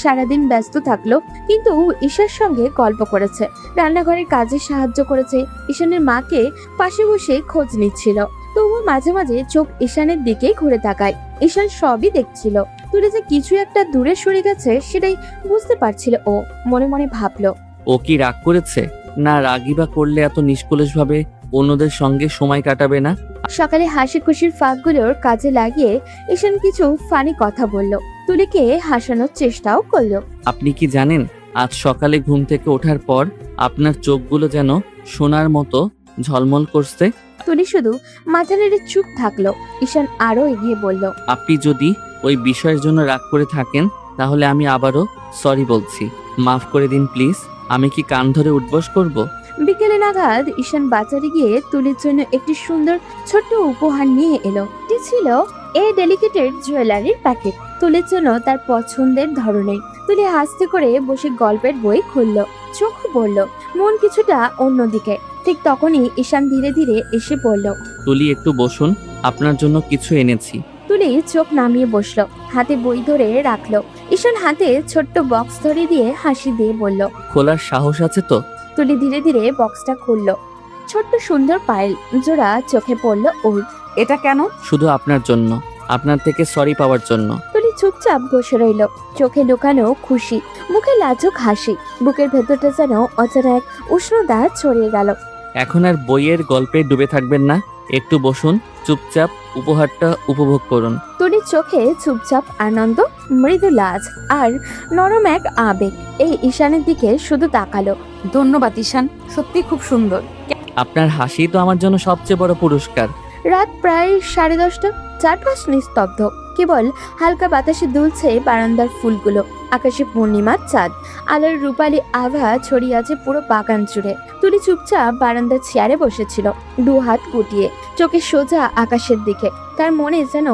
সারাদিন ব্যস্ত থাকলো, কিন্তু ঈশার সঙ্গে গল্প করেছে, রান্নাঘরের কাজে সাহায্য করেছে, ঈশানের মাকে পাশে বসে খোঁজ নিচ্ছিল। তবুও মাঝে মাঝে চোখ ঈশানের দিকে ঘুরে তাকায়। ঈশান সবই দেখছিল। তুলি যে কিছু একটা দূরে সরে গেছে সেটাই বুঝতে পারছিল ও। মনে মনে ভাবলো, ও কি রাগ করেছে? না, রাগই বা করলে এত নিষ্কলুষভাবে অন্যদের সঙ্গে সময় কাটাবে না। সকালে হাসি খুশির ফাঁকগুলোর কাজে লাগিয়ে ঈশান কিছু ফানি কথা বলল, তুলিকে হাসানোর চেষ্টাও করলো। আপনি কি জানেন, আজ সকালে ঘুম থেকে ওঠার পর আপনার চোখগুলো যেন সোনার মতো ঝলমল করছে। তুলি শুধু মাথা নেড়ে চুপ থাকলো। ঈশান আরো এগিয়ে বলল, আপনি যদি ওই বিষয়ের জন্য রাগ করে থাকেন, তাহলে আমি আবারও সরি বলছি। মাফ করে দিন প্লিজ। আমি কি কান ধরে উঠবস করব? বিকেলে নাগাদ ঈশান বাজারে গিয়ে তুলির জন্য একটি সুন্দর ছোট্ট উপহার নিয়ে এলো। এটি ছিল এই ডেলিকেটেড জুয়েলারির প্যাকেট, তুলির জন্য তার পছন্দের ধরনের। তুলি হাসতে করে বসে গল্পের বই খুললো, চোখ পড়ল, মন কিছুটা অন্যদিকে। ঠিক তখনই ঈশান ধীরে ধীরে এসে পড়ল। তুলি, একটু বসুন, আপনার জন্য কিছু এনেছি। তুলি চোখ নামিয়ে বসলো, হাতে বই ধরে রাখলো। ঈশান হাতে ছোট্ট বক্স ধরে দিয়ে হাসি দিয়ে বলল। খোলার সাহস আছে তো? তুলি ধীরে ধীরে বক্সটা খুললো। ছোট্ট সুন্দর পায়েল জোড়া চোখে পড়লো ওর। এটা কেন? শুধু আপনার জন্য, আপনার থেকে সরি পাওয়ার জন্য। তুলি চুপচাপ বসে রইল, চোখে লুকানো খুশি, মুখে লাজুক হাসি। বুকের ভেতরটা যেন অচেনা এক উষ্ণতা ছড়িয়ে গেল। এখন আর বইয়ের গল্পে ডুবে থাকবেন না, একটু বসুন, চুপচাপ উপহারটা উপভোগ করুন। তুলির চোখে চুপচাপ আনন্দ, মৃদু লাজ আর নরম এক আবেগ। এই ঈশানের দিকে শুধু তাকালো। ধন্যবাদ ঈশান, সত্যি খুব সুন্দর। আপনার হাসি তো আমার জন্য সবচেয়ে বড় পুরস্কার। রাত প্রায় 10:30। চারপাশ নিস্তব্ধ, কেবল হালকা বাতাসে দুলছে বারান্দার ফুলগুলো। আকাশে পূর্ণিমার চাঁদ, আলোর রূপালী আভা ছড়িয়ে আছে পুরো বাগান জুড়ে। তুলি চুপচাপ বারান্দার চেয়ারে বসেছিল, দু হাত গুটিয়ে, চোখে সোজা আকাশের দিকে। তার মনে যেন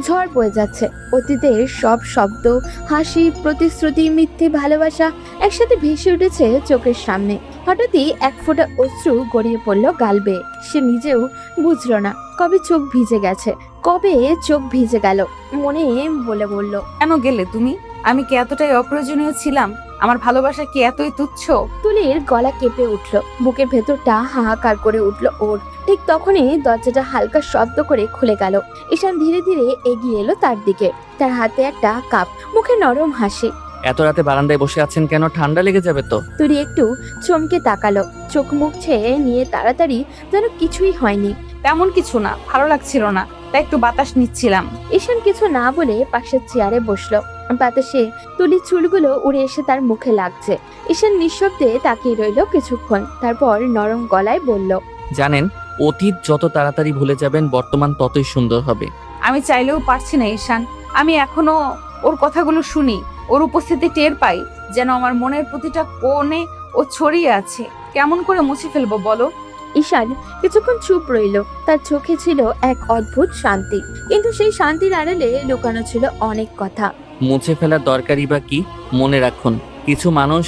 ঝড় বয়ে যাচ্ছে। অতীতের সব শব্দ, হাসি, প্রতিশ্রুতি, মিথ্যে ভালোবাসা একসাথে ভেসে উঠেছে চোখের সামনে। হঠাৎই এক ফোঁটা অশ্রু গড়িয়ে পড়ল গাল বেয়ে। সে নিজেও বুঝলো না কবে চোখ ভিজে গেছে, কবে চোখ ভিজে গেল। মনে বলে বলল, কেন গেলে তুমি? আমি কি এতটাই অপ্রয়োজনীয় ছিলাম? আমার ভালোবাসা কি এতই তুচ্ছ? তুলির গলা কেঁপে উঠল, বুকের ভেতরটা হাহাকার করে উঠল ওর। ঠিক তখনই দরজাটা হালকা শব্দ করে খুলে গেল। ঈশান ধীরে ধীরে এগিয়ে এলো তার দিকে, তার হাতে একটা কাপ, মুখে নরম হাসি। এত রাতে বারান্দায় বসে আছেন কেন? ঠান্ডা লেগে যাবে তো। তুলি একটু চমকে তাকালো, চোখ মুখ ছেয়ে নিয়ে তাড়াতাড়ি যেন কিছুই হয়নি। তেমন কিছু না, ভালো লাগছিল না, তাই একটু বাতাস নিচ্ছিলাম। ঈশান কিছু না বলে পাশের চেয়ারে বসলো। বাতাসে তুলির চুলগুলো উড়ে এসে তার মুখে লাগছে। ঈশান নিঃশব্দে তাকিয়ে রইল কিছুক্ষণ, তারপর নরম গলায় বলল, জানেন, অতীত যত তাড়াতাড়ি ভুলে যাবেন, বর্তমান ততই সুন্দর হবে। আমি চাইলেও পারছি না ঈশান। আমি এখনো ওর কথাগুলো শুনি, ওর উপস্থিতি টের পাই, যেন আমার মনের প্রতিটা কোণে ও ছড়িয়ে আছে। কেমন করে মুছে ফেলবো বলো? ঈশান কিছুক্ষণ চুপ রইল। তার চোখে ছিল এক অদ্ভুত শান্তি, কিন্তু সেই শান্তির আড়ালে লুকানো ছিল অনেক কথা। মুছে ফেলার দরকারই বা কি? মনে রাখুন, কিছু মানুষ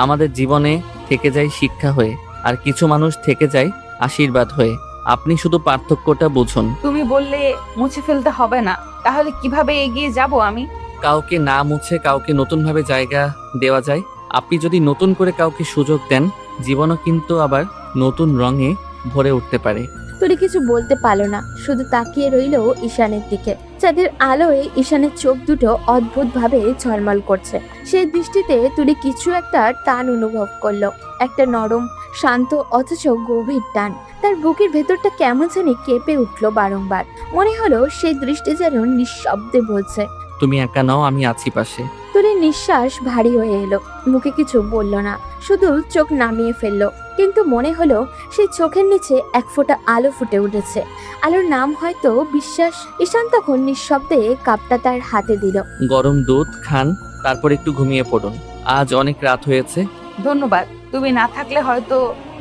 আমাদের জীবনে থেকে যায় শিক্ষা হয়ে, আর কিছু মানুষ থেকে যায় আশীর্বাদ হয়ে। আপনি শুধু পার্থক্যটা বুঝুন। তুমি বললে মুছে ফেলতে হবে না, তাহলে কিভাবে এগিয়ে যাব আমি? কাউকে না মুছে কাউকে নতুনভাবে জায়গা দেওয়া যায়। আপনি যদি নতুন করে কাউকে সুযোগ দেন, জীবনও কিন্তু আবার নতুন রঙে ভরে উঠতে পারে। তুলি কিছু বলতে পারলো না, শুধু তাকিয়ে রইল ঈশানের দিকে। চাঁদের আলোয় ঈশানের চোখ দুটো অদ্ভুত ভাবে ঝলমল করছে। সেই দৃষ্টিতে তুলি কিছু একটা টান অনুভব করলো, একটা নরম, শান্ত অথচ গভীর টান। তার বুকের ভেতরটা কেমন জানি কেঁপে উঠলো বারংবার। মনে হলো সেই দৃষ্টি যেন নিঃশব্দে বলছে, তুমি একা নাও, আমি আছি পাশে। তুলির নিঃশ্বাস ভারী হয়ে এলো। মুখে কিছু বলল না, শুধু চোখ নামিয়ে ফেললো। কিন্তু মনে হলো সেই চোখের নিচে এক ফোঁটা আলো ফুটে উঠেছে। আলোর নাম হয়তো বিশ্বাস। ঈশান তখন নিঃশব্দে কাপটা তার হাতে দিল। গরম দুধ খান, তারপর একটু ঘুমিয়ে পড়ুন। আজ অনেক রাত হয়েছে। ধন্যবাদ। তুমি না থাকলে হয়তো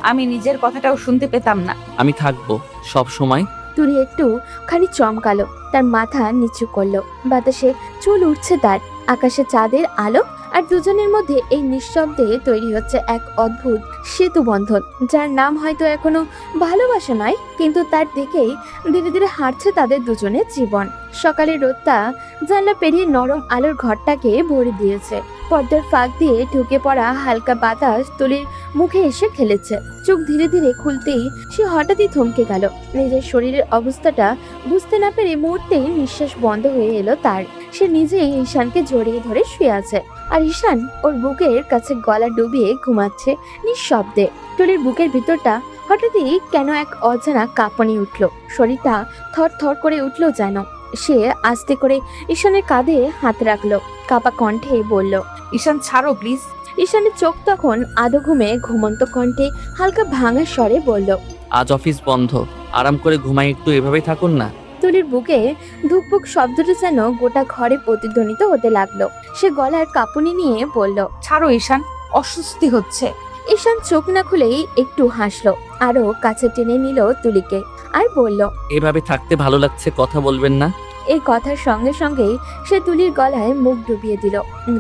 আমি নিজের কথাটাও শুনতে পেতাম না। আমি থাকবো সব সময়। তুলি একটু খানি চমকালো, তার মাথা নিচু করলো। বাতাসে চুল উঠছে তার, আকাশে চাঁদের আলো, আর দুজনের মধ্যে এই নিঃশব্দে তৈরি হচ্ছে এক অদ্ভুত সেতু বন্ধন, যার নাম হয়তো এখনো ভালোবাসা নয়, কিন্তু তার দিকেই ধীরে ধীরে হাঁটছে তাদের দুজনের জীবন। সকালের রোদটা জানলা পেরিয়ে নরম আলোর ঘরটাকে ভরে দিয়েছে। পর্দার ফাঁক দিয়ে ঢুকে পড়া হালকা বাতাস তুলির মুখে এসে খেলেছে। চোখ ধীরে ধীরে খুলতেই সে হঠাৎই থমকে গেল। নিজের শরীরের অবস্থাটা বুঝতে না পেরে মুহূর্তেই নিঃশ্বাস বন্ধ হয়ে এলো তার। সে নিজেই ঈশানকে জড়িয়ে ধরে শুয়ে আছে, আর ঈশান ওর বুকের কাছে গলা ডুবিয়ে ঘুমাচ্ছে নিঃশব্দে। তুলির বুকের ভিতরটা হঠাৎই কেন এক অজানা কাঁপুনি উঠল, শরীরটা থর থর করে উঠল যেন। সে আস্তে করে ঈশানের কাঁধে হাত রাখলো, কাপা কণ্ঠে বলল, ঈশান ছাড়ো প্লিজ। ঈশানের চোখ তখন আধো ঘুমে ঘুমন্ত কণ্ঠে হালকা ভাঙা স্বরে বলল, আজ অফিস বন্ধ, আরাম করে ঘুমাই একটু, এভাবেই থাকুন না। তুলির বুকে ধুকপুক শব্দটা যেন গোটা ঘরে প্রতিধ্বনিত হতে লাগলো। সে গলার কাঁপুনি নিয়ে বলল, ছাড়ো ঈশান, অস্বস্তি হচ্ছে। ঈশান চোখ না খুলেই একটু হাসলো, আরো কাছে টেনে নিল তুলিকে, আর বলল, এভাবে থাকতে ভালো লাগছে, কথা বলবেন না? এই কথার সঙ্গে সঙ্গেই সে তুলির গলায় মুখ ডুবিয়ে দিল।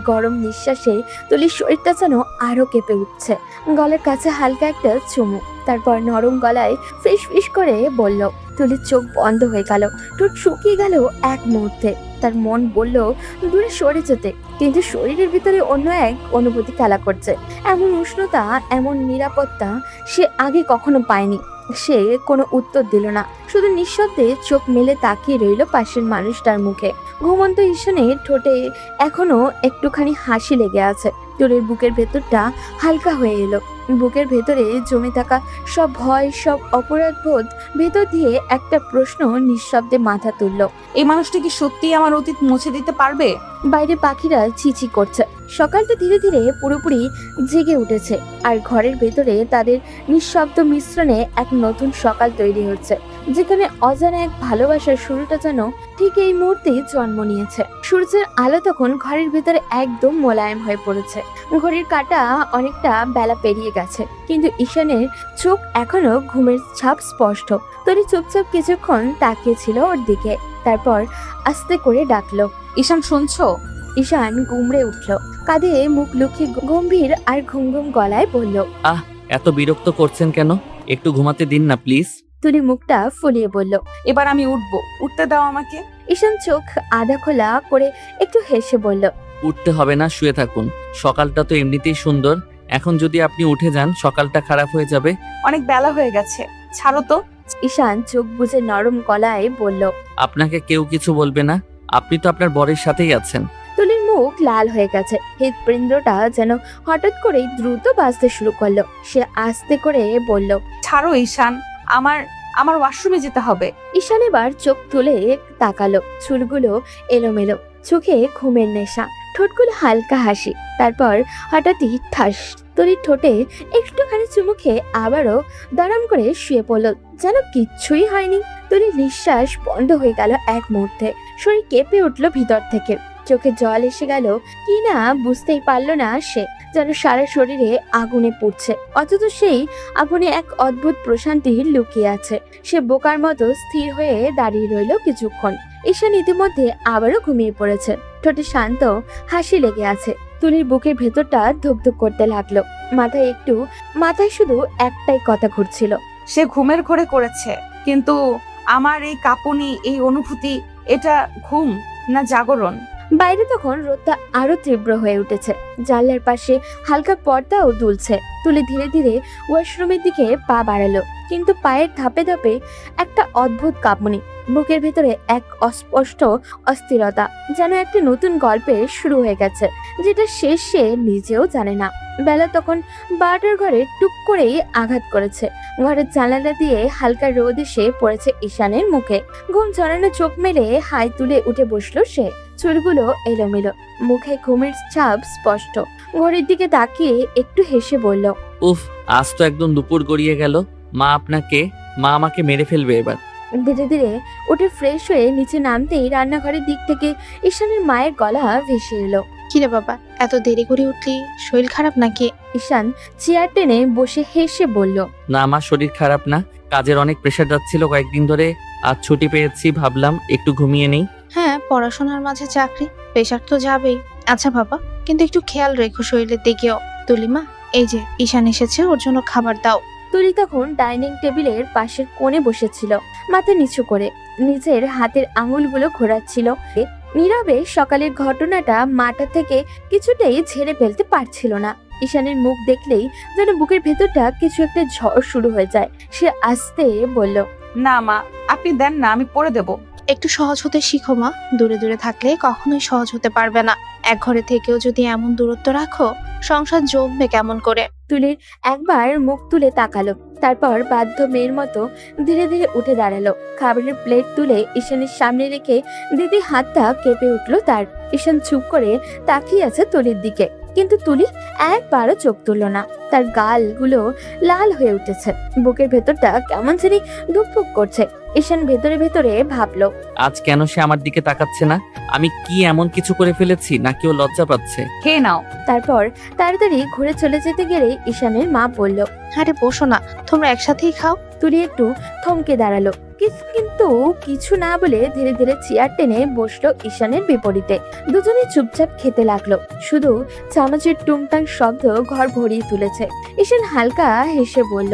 গরম নিঃশ্বাসে তুলির শরীরটা যেন আরো কেঁপে উঠছে। গলার কাছে হালকা একটা চুমু, তারপর নরম গলায় ফিস ফিস করে বলল। তুলির চোখ বন্ধ হয়ে গেল, ঠোঁট শুকিয়ে গেল এক মুহূর্তে। তার মন বলল দূরে সরে যেতে, কিন্তু শরীরের ভিতরে অন্য এক অনুভূতি খেলা করছে। এমন উষ্ণতা, এমন নিরাপত্তা সে আগে কখনো পায়নি। সে কোনো উত্তর দিল না, শুধু নিঃশব্দে চোখ মেলে তাকিয়ে রইল পাশের মানুষটার মুখে। ঘুমন্ত ঈশানের ঠোঁটে এখনো একটুখানি হাসি লেগে আছে। তুলির বুকের ভেতরটা হালকা হয়ে এলো। বুকের ভেতরে জমে থাকা সব ভয়, সব অপরাধবোধ ভেতর দিয়ে একটা প্রশ্ন নিঃশব্দে মাথা তুলল। এই মানুষটা কি সত্যিই আমার অতীত মুছে দিতে পারবে? বাইরে পাখিরা চিচি করছে। সকালটা ধীরে ধীরে পুরোপুরি জেগে উঠেছে, আর ঘরের ভেতরে তাদের নিঃশব্দ মিশ্রণে এক নতুন সকাল তৈরি হচ্ছে, যেখানে অজানা এক ভালোবাসার শুরুটা যেন ঠিক এই মুহূর্তেই জন্ম নিয়েছে। সূর্যের আলো তখন ঘরের ভেতরে একদম মোলায়েম হয়ে পড়েছে। ঘড়ির কাঁটা অনেকটা বেলা পেরিয়ে গেছে, কিন্তু ঈশানের চোখ এখনো ঘুমের ছাপ স্পষ্ট। তরি চুপচাপ কিছুক্ষণ তাকিয়েছিল ওর দিকে, তারপর আস্তে করে ডাকলো, ঈশান শুনছো? ঈশান গুমড়ে উঠল, কাঁধে মুখ লুকিয়ে গম্ভীর আর ঘুম ঘুম গলায় বলল। এত বিরক্ত করছেন কেন? একটু ঘুমাতে দিন না প্লিজ। তুলি মুখটা ফুলিয়ে বলল। এবার আমি উঠবো, উঠতে দাও আমাকে। ঈশান চোখ আধা খোলা করে একটু হেসে বলল। উঠতে হবে না, শুয়ে থাকুন। সকালটা তো এমনিতেই সুন্দর, এখন যদি আপনি উঠে যান সকালটা খারাপ হয়ে যাবে। অনেক বেলা হয়ে গেছে, ছাড়ো তো। ঈশান চোখ বুজে নরম গলায় বলল। আপনাকে কেউ কিছু বলবে না, আপনি তো আপনার বরের সাথেই আছেন। তুলির মুখ লাল হয়ে গেছে, হৃদপিণ্ডটা যেন হঠাৎ করেই দ্রুত বাজতে শুরু করলো। সে আস্তে করে বলল। ছাড়ো ঈশান, আমার আমার ওয়াশরুমে যেতে হবে। ঈশান এবার চোখ তুলে তাকালো, চুলগুলো এলোমেলো, চোখে ঘুমের নেশা, ঠোঁটগুলো হালকা হাসি। তারপর হঠাৎই ঠাস, তুলির ঠোঁটে একটুখানি চুমু খেয়ে আবারও দাঁড়াম করে শুয়ে পড়ল, যেন কিচ্ছুই হয়নি। তুলির নিঃশ্বাস বন্ধ হয়ে গেল এক মুহূর্তে, শরীর কেঁপে উঠলো ভিতর থেকে, চোখে জল এসে গেল কি না বুঝতেই পারলো না সে, যেন সারা শরীরে আগুনে পুড়ছে, অথচ সেই আগুনে এক অদ্ভুত প্রশান্তি লুকিয়ে আছে। সে বোকার মতো স্থির হয়ে দাঁড়িয়ে রইল কিছুক্ষণ। ঈশান ইতিমধ্যে আবারও ঘুমিয়ে পড়েছে, ঠোঁটে শান্ত হাসি লেগে আছে। তুলির বুকের ভেতরটা ধুকধুক করতে লাগলো, মাথায় শুধু একটাই কথা ঘুরছিল। সে ঘুমের ঘোরে করেছে, কিন্তু আমার এই কাঁপুনি, এই অনুভূতি, এটা ঘুম না জাগরণ? বাইরে তখন রোদটা আরো তীব্র হয়ে উঠেছে, জানলার পাশে হালকা পর্দাও দুলছে। তুলি ধীরে ধীরে ওয়াশরুমের দিকে পা বাড়ালো, কিন্তু পায়ের ধাপে ধাপে একটা অদ্ভুত কাঁপুনি, বুকের ভেতরে এক অস্পষ্ট অস্থিরতা, যেন একটা নতুন গল্পের শুরু হয়ে গেছে, যেটা শেষ সে নিজেও জানে না। বেলা তখন 12টার ঘরে টুক করেই আঘাত করেছে। ঘরের জানালা দিয়ে হালকা রোদ এসে পড়েছে ঈশানের মুখে। ঘুম ঝরানো চোখ মেলে হাই তুলে উঠে বসলো সে, চুলগুলো এলোমেলো, মুখে ঘুমের ছাপ স্পষ্ট। ঘড়ির দিকে তাকিয়ে একটু হেসে বলল। উফ, আজ তো একদম দুপুর গড়িয়ে গেল। মা আমাকে মেরে ফেলবে এবার। ধীরে ধীরে উঠে ফ্রেশ হয়ে নিচে নামতেই রান্নাঘরের দিক থেকে ঈশানের মায়ের গলা ভেসে এলো। কিরে বাবা, এত দেরি করে উঠলি? শরীর খারাপ নাকি? ঈশান চেয়ার টেনে বসে হেসে বলল। না, আমার শরীর খারাপ না, কাজের অনেক প্রেশার যাচ্ছিল কয়েকদিন ধরে, আজ ছুটি পেয়েছি, ভাবলাম একটু ঘুমিয়ে নেই। হ্যাঁ, পড়াশোনার মাঝে চাকরি, প্রেশার তো যাবেই। আচ্ছা বাবা, কিন্তু একটু খেয়াল রেখো শরীরের দিকেও। তুলিমা, এই যে ঈশান এসেছে, ওর জন্য খাবার দাও। তুলি তখন ডাইনিং টেবিলের পাশের কোণে বসেছিল, মাথা নিচু করে নিজের হাতের আঙুলগুলো ঘোরাচ্ছিল। নীরবে সকালের ঘটনাটা মাথা থেকে কিছুতেই ঝেড়ে ফেলতে পারছিল না। ঈশানের মুখ দেখলেই যেন বুকের ভেতরটা কিছু একটা ঝড় শুরু হয়ে যায়। সে আস্তে বলল। না মা, আপনি দেন না, আমি পরে দেব। একটু সহজ হতে শিখো মা, দূরে দূরে থাকলে কখনোই সহজ হতে পারবে না। এক ঘরে থেকেও যদি এমন দূরত্ব রাখো, সংসার জমবে কেমন করে। তুলির একবার মুখ তুলে তাকালো, তারপর বাধ্য মেয়ের মতো ধীরে ধীরে উঠে দাঁড়ালো। খাবারের প্লেট তুলে ঈশানের সামনে রেখে দিদি হাতটা কেঁপে উঠলো তার। ঈশান চুপ করে তাকিয়ে আছে তুলির দিকে, কিন্তু তুলি একবারও চোখ তুলল না। তার গালগুলো লাল হয়ে উঠেছে, বুকের ভেতরটা কেমন জানি ধুকপুক করছে। ঈশান ভেতরে ভেতরে ভাবলো, আজ কেন সে আমার দিকে তাকাচ্ছে না? আমি কি এমন কিছু করে ফেলেছি নাকি ও লজ্জা পাচ্ছে? খেয়ে নাও। তারপর তাড়াতাড়ি ঘুরে চলে যেতে গেলে ঈশানের মা বলল। আরে বসো না, তোমরা একসাথেই খাও। তুলি একটু থমকে দাঁড়ালো, কিন্তু কিছু না বলে ধীরে ধীরে চেয়ার টেনে বসলো ঈশানের বিপরীতে। দুজনে চুপচাপ খেতে লাগলো, শুধু চামচের টুংটাং শব্দ ঘর ভরিয়ে তুলেছে। ঈশান হালকা হেসে বলল,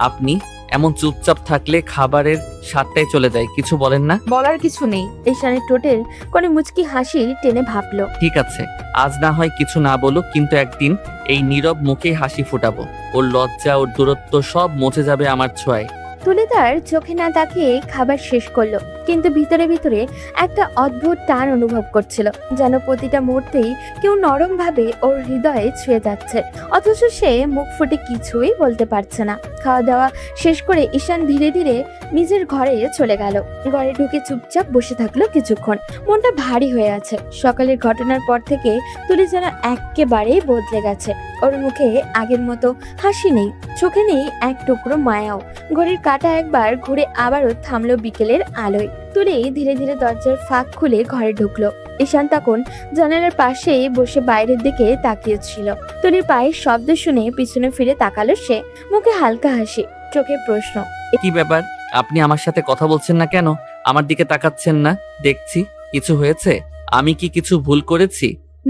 আপনি এমন চুপচাপ থাকলে খাবারের স্বাদটাই চলে যায়, কিছু বলেন না? বলার কিছু নেই। ঈশানের ঠোঁটের কোণে মুচকি হাসি টেনে ভাবলো। ঠিক আছে, আজ না হয় কিছু না বলুক, কিন্তু একদিন এই নীরব মুখেই হাসি ফোটাবো। ওর লজ্জা, ওর দূরত্ব সব মুছে যাবে আমার ছোঁয়ায়। তুলি তার চোখে না তাকিয়ে খাবার শেষ করলো, কিন্তু ভিতরে ভিতরে একটা অদ্ভুত টান অনুভব করছিল, যেন প্রতিটা মুহূর্তেই কেউ নরম ভাবে ওর হৃদয়ে ছুঁয়ে যাচ্ছে, অথচ সে মুখ ফুটে কিছুই বলতে পারছে না। খাওয়া দাওয়া শেষ করে ঈশান ধীরে ধীরে নিজের ঘরে চলে গেল। ঘরে ঢুকে চুপচাপ বসে থাকলো কিছুক্ষণ। মনটা ভারী হয়ে আছে। সকালের ঘটনার পর থেকে তুলি যেন একেবারেই বদলে গেছে। ওর মুখে আগের মতো হাসি নেই, চোখে নেই এক টুকরো মায়াও। ঘড়ির কাঁটা একবার ঘুরে আবারও থামলো বিকেলের আলোয়। তুলি ধীরে ধীরে দরজার ফাঁক খুলে ঘরে ঢুকলো। ঈশান তখন জানালার পাশে বসে বাইরের দিকে তাকিয়েছিল। তুলির পায়ের শব্দ শুনে পিছনে ফিরে তাকালো সে, মুখে হালকা হাসি, চোখে প্রশ্ন। কি ব্যাপার, আপনি আমার সাথে কথা বলছেন না কেন? আমার দিকে তাকাচ্ছেন না দেখছি। কিছু হয়েছে? আমি কি কিছু ভুল করেছি?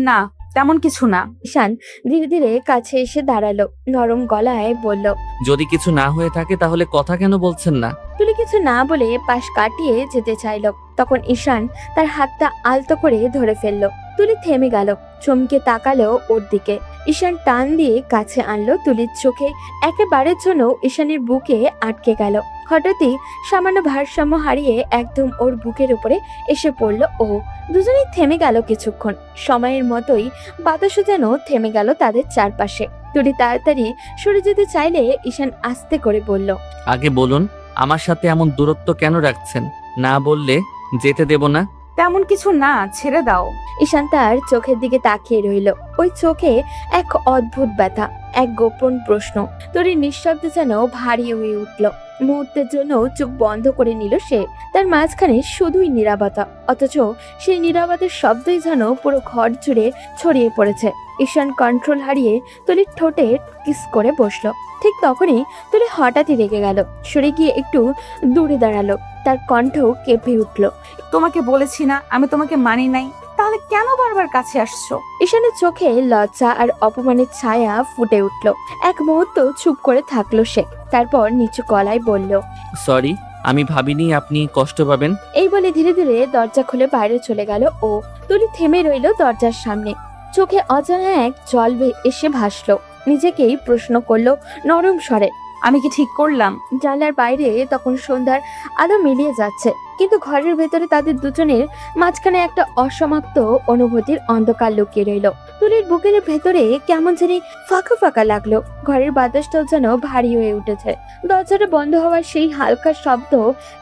না, তেমন কিছু না। ঈশান ধীরে ধীরে কাছে এসে দাঁড়ালো, নরম গলায় বলল। যদি কিছু না হয়ে থাকে তাহলে কথা কেন বলছেন না? তুলি কিছু না বলে পাশ কাটিয়ে যেতে চাইলো, তখন ঈশান তার হাতটা আলতো করে ধরে ফেললো। তুলি থেমে গেল, চমকে তাকালো ওর দিকে। ঈশান টান দিয়ে কাছে আনলো। তুলির চোখে একেবারের জন্য ঈশানের বুকে আটকে গেল। হঠাৎই সামান্য ভারসাম্য হারিয়ে একদম ওর বুকের উপরে এসে পড়লো ও। দুজনেই থেমে গেল কিছুক্ষণ। সময়ের মতোই বাতাসও যেন থেমে গেল তাদের চারপাশে। তুলি তাড়াতাড়ি সরে যেতে চাইলে ঈশান আস্তে করে বলল। আগে বলুন, আমার সাথে এমন দূরত্ব কেন রাখছেন? না বললে যেতে দেব না। তেমন কিছু না, ছেড়ে দাও। ঈশান তার চোখের দিকে তাকিয়ে রইল। ওই চোখে এক অদ্ভুত ব্যথা, এক গোপন প্রশ্ন। তুলির নিঃশব্দে যেন ভারী হয়ে উঠল। মুহূর্তের জন্য চোখ বন্ধ করে নিল সে। তার মাঝখানে শুধুই নীরবতা, অথচ সেই নীরবতার শব্দই যেন পুরো ঘর জুড়ে ছড়িয়ে পড়েছে। ঈশান কন্ট্রোল হারিয়ে তুলির ঠোঁটে কিস করে বসলো। ঠিক তখনই তুলি হঠাৎই রেগে গেল, সরে গিয়ে একটু দূরে দাঁড়ালো। তার কণ্ঠ কেঁপে উঠল। তোমাকে বলেছি না আমি তোমাকে মানি নাই, তাহলে কেন বারবার কাছে আসছো? ঈশানের চোখে লজ্জা আর অপমানের ছায়া ফুটে উঠল। এক মুহূর্ত চুপ করে থাকলো সে, তারপর নিচু গলায় বলল। সরি, আমি ভাবিনি আপনি কষ্ট পাবেন। এই বলে ধীরে ধীরে দরজা খুলে বাইরে চলে গেল ও। তুলি থেমে রইল দরজার সামনে, চোখে অজানা এক জল এসে ভাসলো। নিজেকেই প্রশ্ন করলো নরম স্বরে, আমি কি ঠিক করলাম? জানলার বাইরে তখন সন্ধ্যার আলো মিলিয়ে যাচ্ছে, কিন্তু ঘরের ভেতরে তাদের দুজনের মাঝখানে একটা অসমাপ্ত অনুভূতির অন্ধকার লুকিয়ে রইল। তুলির বুকের ভেতরে কেমন জানি ফাঁকা ফাঁকা লাগলো। ঘরের বাতাসটাও যেন ভারী হয়ে উঠেছে। দরজাটা বন্ধ হওয়ার সেই হালকা শব্দ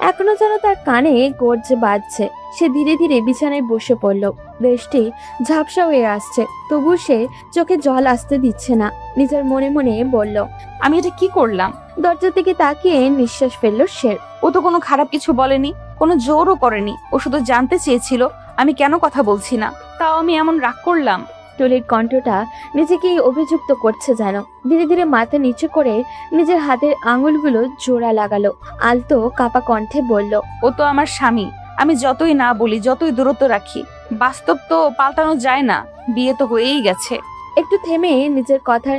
এখনো যেন তার কানে গর্জে বাজছে। সে ধীরে ধীরে বিছানায় বসে পড়ল। বৃষ্টি ঝাপসা হয়ে আসছে, তবু সে চোখে জল আসতে দিচ্ছে না। নিজের মনে মনে বলল, আমি এটা কি করলাম? দরজার দিকে তাকিয়ে নিঃশ্বাস ফেলল সে। ও তো কোনো খারাপ কিছু বলেনি, কোনো জোরও করেনি। ও শুধু জানতে চেয়েছিল আমি কেন কথা বলছি না, তাও আমি এমন রাগ করলাম। তুলির কণ্ঠটা নিজেকেই অভিযুক্ত করছে যেন। ধীরে ধীরে মাথা নিচু করে নিজের হাতের আঙুলগুলো জোড়া লাগালো। আলতো কাপা কণ্ঠে বলল, ও তো আমার স্বামী। আমি যতই না বলি, যতই দূরত্ব রাখি, বাস্তব তো পাল্টানো যায় না। বিয়ে তো হয়েই গেছে। একটু থেমে নিজের কথার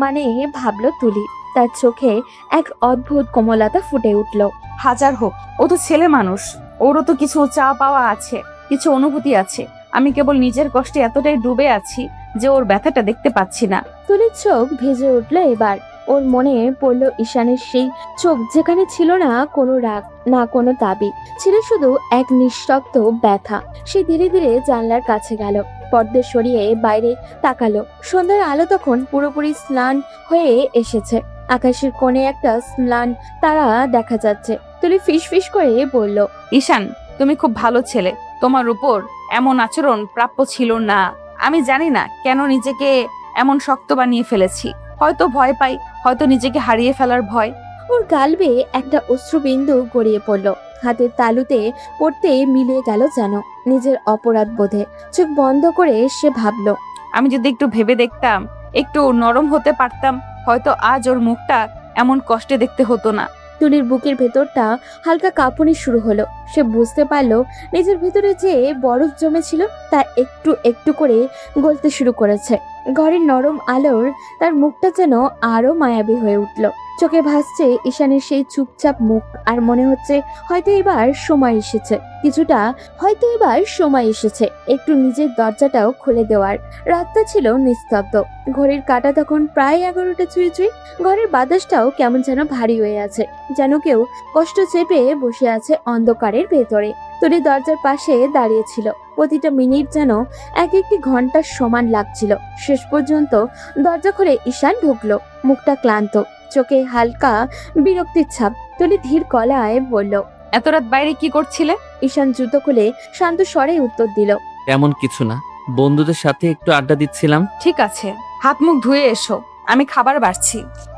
মানে ভাবলো তুলি। তার চোখে এক অদ্ভুত কোমলতা ফুটে উঠল। হাজার হোক, ও তো ছেলে মানুষ, ওরও তো কিছু চা পাওয়া আছে, কিছু অনুভূতি আছে। আমি কেবল নিজের কষ্টে এতটাই ডুবে আছি যে ওর ব্যথাটা দেখতে পাচ্ছি না। তুলির চোখ ভিজে উঠলো এবার। ওর মনে পড়ল ঈশানের সেই চোখ, যেখানে ছিল না কোনো রাগ, না কোনো দাবি, ছিল শুধু এক নিঃশব্দ ব্যথা। সে ধীরে ধীরে জানলার কাছে গেল, পর্দা সরিয়ে বাইরে তাকালো। সন্ধ্যার আলো তখন পুরোপুরি স্নান হয়ে এসেছে। আকাশের কোণে একটা ম্লান তারা দেখা যাচ্ছে। তুলি ফিস ফিস করে বলল, ঈশান, তুমি খুব ভালো ছেলে। তোমার উপর এমন আচরণ প্রাপ্য ছিল না। আমি জানি না কেন নিজেকে এমন শক্ত বানিয়ে ফেলেছি। হয়তো ভয় পাই, হয়তো নিজেকে হারিয়ে ফেলার ভয়। ওর গাল বেয়ে একটা অশ্রুবিন্দু গড়িয়ে পড়ল। হাতের তালুতে পড়তে মিলিয়ে গেল যেন নিজের অপরাধ বোধে। চোখ বন্ধ করে সে ভাবল, আমি যদি একটু ভেবে দেখতাম, একটু নরম হতে পারতাম, হয়তো আজ ওর মুখটা এমন কষ্টে দেখতে হতো না। তুলির বুকের ভেতরটা হালকা কাঁপুনি শুরু হলো। সে বুঝতে পারলো নিজের ভেতরে যে বরফ জমেছিল তা একটু একটু করে গলতে শুরু করেছে। ঘরের নরম আলোর তার মুখটা যেন আরো মায়াবী হয়ে উঠল। চোখে ভাসছে ঈশানের সেই চুপচাপ মুখ, আর মনে হচ্ছে হয়তো এবার সময় এসেছে একটু নিজের দরজাটাও খুলে দেওয়ার। রাতটা ছিল নিস্তব্ধ, ঘড়ির কাঁটা তখন প্রায় 11টা ছুঁই ছুঁই। ঘরের বাতাসটাও কেমন যেন ভারী হয়ে আছে, যেন কেউ কষ্ট চেপে বসে আছে অন্ধকারের ভেতরে। তুলি দরজার পাশে দাঁড়িয়েছিল, প্রতিটা মিনিট যেন এক একটি ঘন্টার সমান লাগছিল। শেষ পর্যন্ত দরজা খুলে ঈশান ঢুকলো, মুখটা ক্লান্ত, চোখে হালকা বিরক্তির ছাপ। তুলি ধীর গলায় বলল, এত রাত বাইরে কি করছিলে? ঈশান জুতো খুলে শান্ত স্বরে উত্তর দিল, তেমন কিছু না, বন্ধুদের সাথে একটু আড্ডা দিচ্ছিলাম। ঠিক আছে, হাত মুখ ধুয়ে এসো, আমি খাবার বাড়ছি।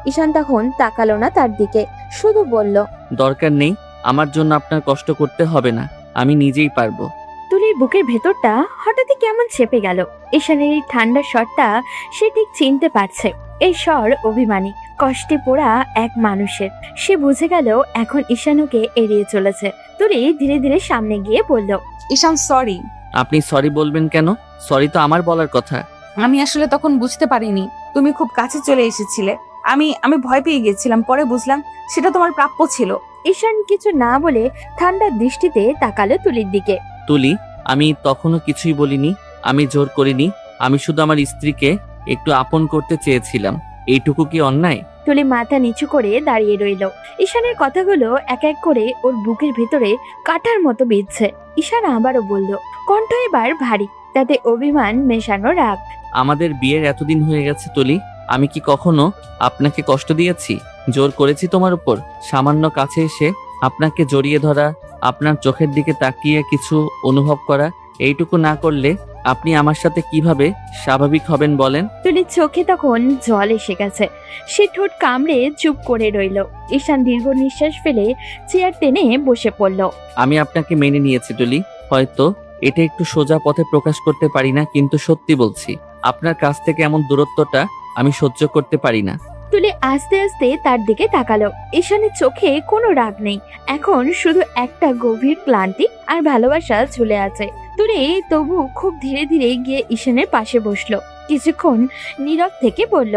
ঈশান তখন তাকালো না তার দিকে, শুধু বলল, দরকার নেই, আমার জন্য আপনার কষ্ট করতে হবে না, আমি নিজেই পারবো। তুলির বুকের ভেতরটা হঠাৎই কেমন চেপে গেল। ঈশানের এই ঠান্ডা স্বরটা সে ঠিক চিনতে পারছে। এই স্বর অভিমানী, কষ্টে পোড়া এক মানুষের। সে বুঝে গেল এখন ঈশানুকে এড়িয়ে চলেছে। তুলি ধীরে ধীরে সামনে গিয়ে বলল, ঈশান সরি। আপনি সরি বলবেন কেন? সরি তো আমার বলার কথা। আমি আসলে তখন বুঝতে পারিনি তুমি খুব কাছে চলে এসেছিলে। আমি ভয় পেয়ে গেছিলাম, পরে বুঝলাম সেটা তোমার প্রাপ্য ছিল। ঈশান কিছু না বলে ঠান্ডা দৃষ্টিতে তাকালো তুলির দিকে। তুলি, আমি তখনও কিছুই বলিনি, আমি জোর করিনি, আমি শুধু আমার স্ত্রীকে একটু আপন করতে চেয়েছিলাম। এইটুকু কি অন্যায়? তুলি মাথা নিচু করে দাঁড়িয়ে রইল। ঈশানের কথাগুলো এক এক করে ওর বুকের ভেতরে কাঁটার মতো বিঁধছে। ঈশান আবারও বলল, কণ্ঠ এবার ভারী, তাতে অভিমান মেশানো রাগ। আমাদের বিয়ের এতদিন হয়ে গেছে তুলি, আমি কি কখনো আপনাকে কষ্ট দিয়েছি? জোর করেছি তোমার উপর? সামান্য কাছে এসে আপনাকে জড়িয়ে ধরা, আপনার চোখের দিকে তাকিয়ে কিছু অনুভব করা, এইটুকু না করলে আপনি আমার সাথে কিভাবে স্বাভাবিক হবেন বলেন? তুলির চোখে তখন জল এসে গেছে। সে ঠোঁট কামড়ে চুপ করে রইল। ঈশান দীর্ঘ নিঃশ্বাস ফেলে চেয়ার টেনে বসে পড়ল। আমি আপনাকে মেনে নিয়েছি তুলি, হয়তো এটা একটু সোজা পথে প্রকাশ করতে পারি না, কিন্তু সত্যি বলছি, আপনার কাছ থেকে এমন দূরত্বটা আমি সহ্য করতে পারি না। তুলি আস্তে আস্তে তার দিকে তাকালো। ঈশানের চোখে কোনো রাগ নেই, এখন শুধু একটা গভীর ক্লান্তি আর ভালোবাসা ঝুলে আছে। তুলি তবু খুব ধীরে ধীরে গিয়ে ঈশানের পাশে বসলো। কিছুক্ষণ নীরব থেকে বলল,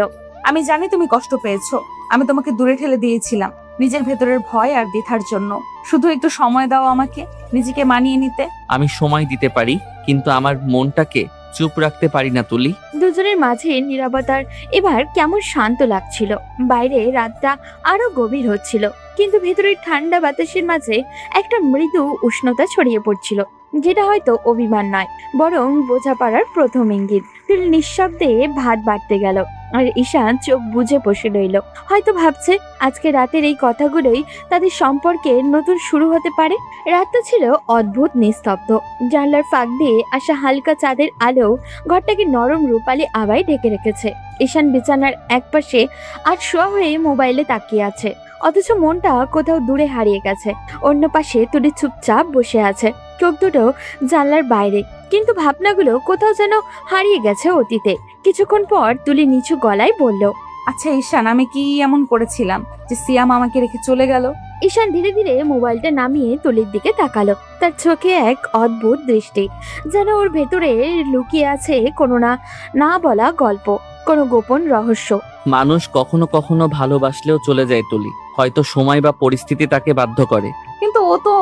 আমি জানি তুমি কষ্ট পেয়েছো, আমি তোমাকে দূরে ঠেলে দিয়েছিলাম নিজের ভেতরের ভয় আর দ্বিধার জন্য। শুধু একটু সময় দাও আমাকে নিজেকে মানিয়ে নিতে। আমি সময় দিতে পারি, কিন্তু আমার মনটাকে চুপ রাখতে পারি না তুলি। দুজনের মাঝে নীরবতার এবার কেমন শান্ত লাগছিল। বাইরে রাতটা আরো গভীর হচ্ছিল, কিন্তু ভেতরের ঠান্ডা বাতাসের মাঝে একটা মৃদু উষ্ণতা ছড়িয়ে পড়ছিল, যেটা হয়তো অভিমান নয়, বরং বোঝাপড়ার প্রথম ইঙ্গিত। তুলি নিঃশব্দে ভাত বাড়তে গেল, আর ঈশান চোখ বুজে বসে রইল। হয়তো ভাবছে আজকে রাতের এই কথাগুলোই তাদের সম্পর্কে নতুন শুরু হতে পারে। রাতটা ছিল অদ্ভুত নিস্তব্ধ। জানলার ফাঁক দিয়ে আসা হালকা চাঁদের আলো ঘরটাকে নরম রূপালি আবায় ঢেকে রেখেছে। ঈশান বিছানার একপাশে আর শোয়া হয়ে মোবাইলে তাকিয়ে আছে, অথচ মনটা কোথাও দূরে হারিয়ে গেছে। অন্য পাশে তুলি চুপচাপ বসে আছে, চোখ দুটো জানলার বাইরে, কিন্তু ভাবনাগুলো কোথাও যেন হারিয়ে গেছে অতীতে। কিছুক্ষণ পর তুলি নিচু গলায় বলল, আচ্ছা ঈশান, আমি কি এমন করেছিলাম যে সিয়াম আমাকে রেখে চলে গেল? ঈশান ধীরে ধীরে মোবাইলটা নামিয়ে তুলির দিকে তাকালো। তার চোখে এক অদ্ভুত দৃষ্টি, যেন ওর ভেতরে লুকিয়ে আছে কোনো না বলা গল্প, কোনো গোপন রহস্য। মানুষ কখনো কখনো ভালোবাসলেও চলে যায় তুলি, হয়তো সময় বা পরিস্থিতি তাকে বাধ্য করে। কিন্তু ও তো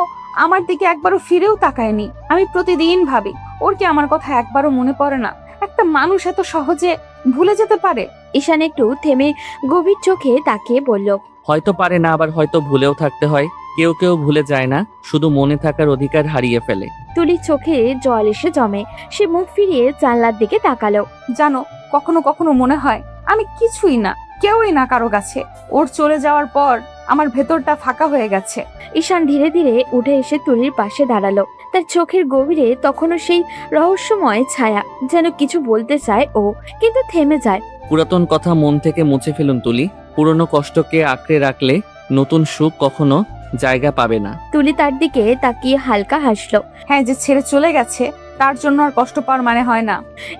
আমার দিকে একবারও ফিরেও তাকায়নি। আমি প্রতিদিন ভাবি ওর কি আমার কথা একবারও মনে পড়ে না? একটা মানুষ এত সহজে ভুলে যেতে পারে? ঈশান একটু থেমে গভীর চোখে তাকিয়ে বলল, হয়তো পারে না, আবার হয়তো ভুলেও থাকতে হয়। কেউ কেউ ভুলে যায় না, শুধু মনে থাকার অধিকার হারিয়ে ফেলে। তুলির চোখে জল এসে জমে। সে মুখ ফিরিয়ে জানলার দিকে তাকালো। জানো, কখনো কখনো মনে হয় আমি কিছুই না, কেউই না কারো কাছে। ওর চলে যাওয়ার পর আমার ভেতরটা ফাঁকা হয়ে গেছে। ঈশান ধীরে ধীরে উঠে এসে তুলির পাশে দাঁড়ালো। তার চোখের গভীরে তখনও সেই রহস্যময় ছায়া, যেন কিছু বলতে চায় ও, কিন্তু থেমে যায়। পুরাতন কথা মন থেকে মুছে ফেলুন তুলি, পুরনো কষ্টকে আঁকড়ে রাখলে নতুন সুখ কখনো জায়গা পাবে না। তুলি তার দিকে তাকিয়ে হালকা হাসলো। হ্যাঁ, যে ছেড়ে চলে গেছে তার জন্য আর কষ্ট পাওয়ার মানে হয় না।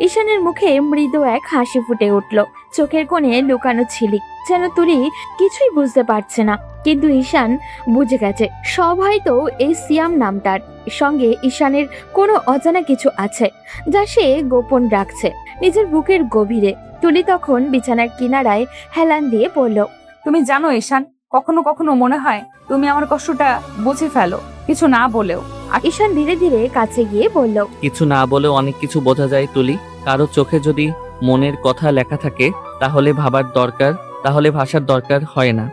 ঈশানের মুখে মৃদু এক হাসি ফুটে উঠল, চোখের কোণে লুকানো ঝিলিক। যেন তুলি কিছুই বুঝতে পারছে না, কিন্তু ঈশান বুঝে গেছে সব হয়তো এই সিয়াম নামটার সঙ্গে ঈশানের কোনো অজানা কিছু আছে যা সে গোপন রাখছে নিজের বুকের গভীরে। তুলি তখন বিছানার কিনারায় হেলান দিয়ে বলল, তুমি জানো ঈশান, কখনো কখনো মনে হয় তুমি আমার কষ্টটা বুঝে ফেলো, কিছু না বলেও। ঈশান ধীরে ধীরে কাছে গিয়ে বলল, কিছু না বলেও অনেক কিছু বোঝা যায় তুলি। কারো চোখে যদি মনের কথা লেখা থাকে তাহলে ভাষার দরকার হয় না।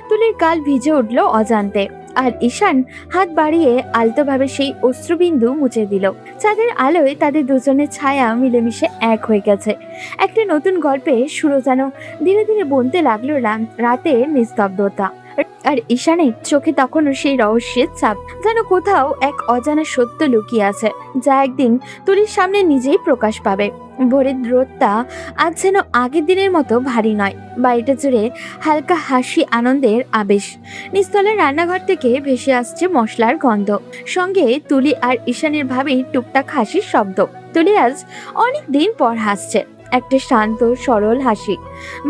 তুলির গাল ভিজে উঠল অজান্তে, আর ঈশান হাত বাড়িয়ে আলতোভাবে সেই অশ্রুবিন্দু মুছে দিল। চাঁদের আলোয় তাদের দুজনের ছায়া মিলেমিশে এক হয়ে গেছে। একটা নতুন গল্পে শুরু যেন ধীরে ধীরে বনতে লাগলো রাতের নিস্তব্ধতা। আর ঈশানের চোখে তখনও সেই রহস্যের ছাপ, যেন কোথাও এক অজানা সত্য লুকিয়ে আছে যা একদিন তুলির সামনে নিজেই প্রকাশ পাবে। ভোরের রোদটা আজ যেন আগের দিনের মতো ভারী নয়, বাড়িটা জুড়ে হালকা হাসি, আনন্দের আবেশ। নিচতলার রান্নাঘর থেকে ভেসে আসছে মশলার গন্ধ, সঙ্গে তুলি আর ঈশানের ভাবির টুকটাক হাসির শব্দ। তুলি আজ অনেক দিন পর হাসছে, একটা শান্ত সরল হাসি।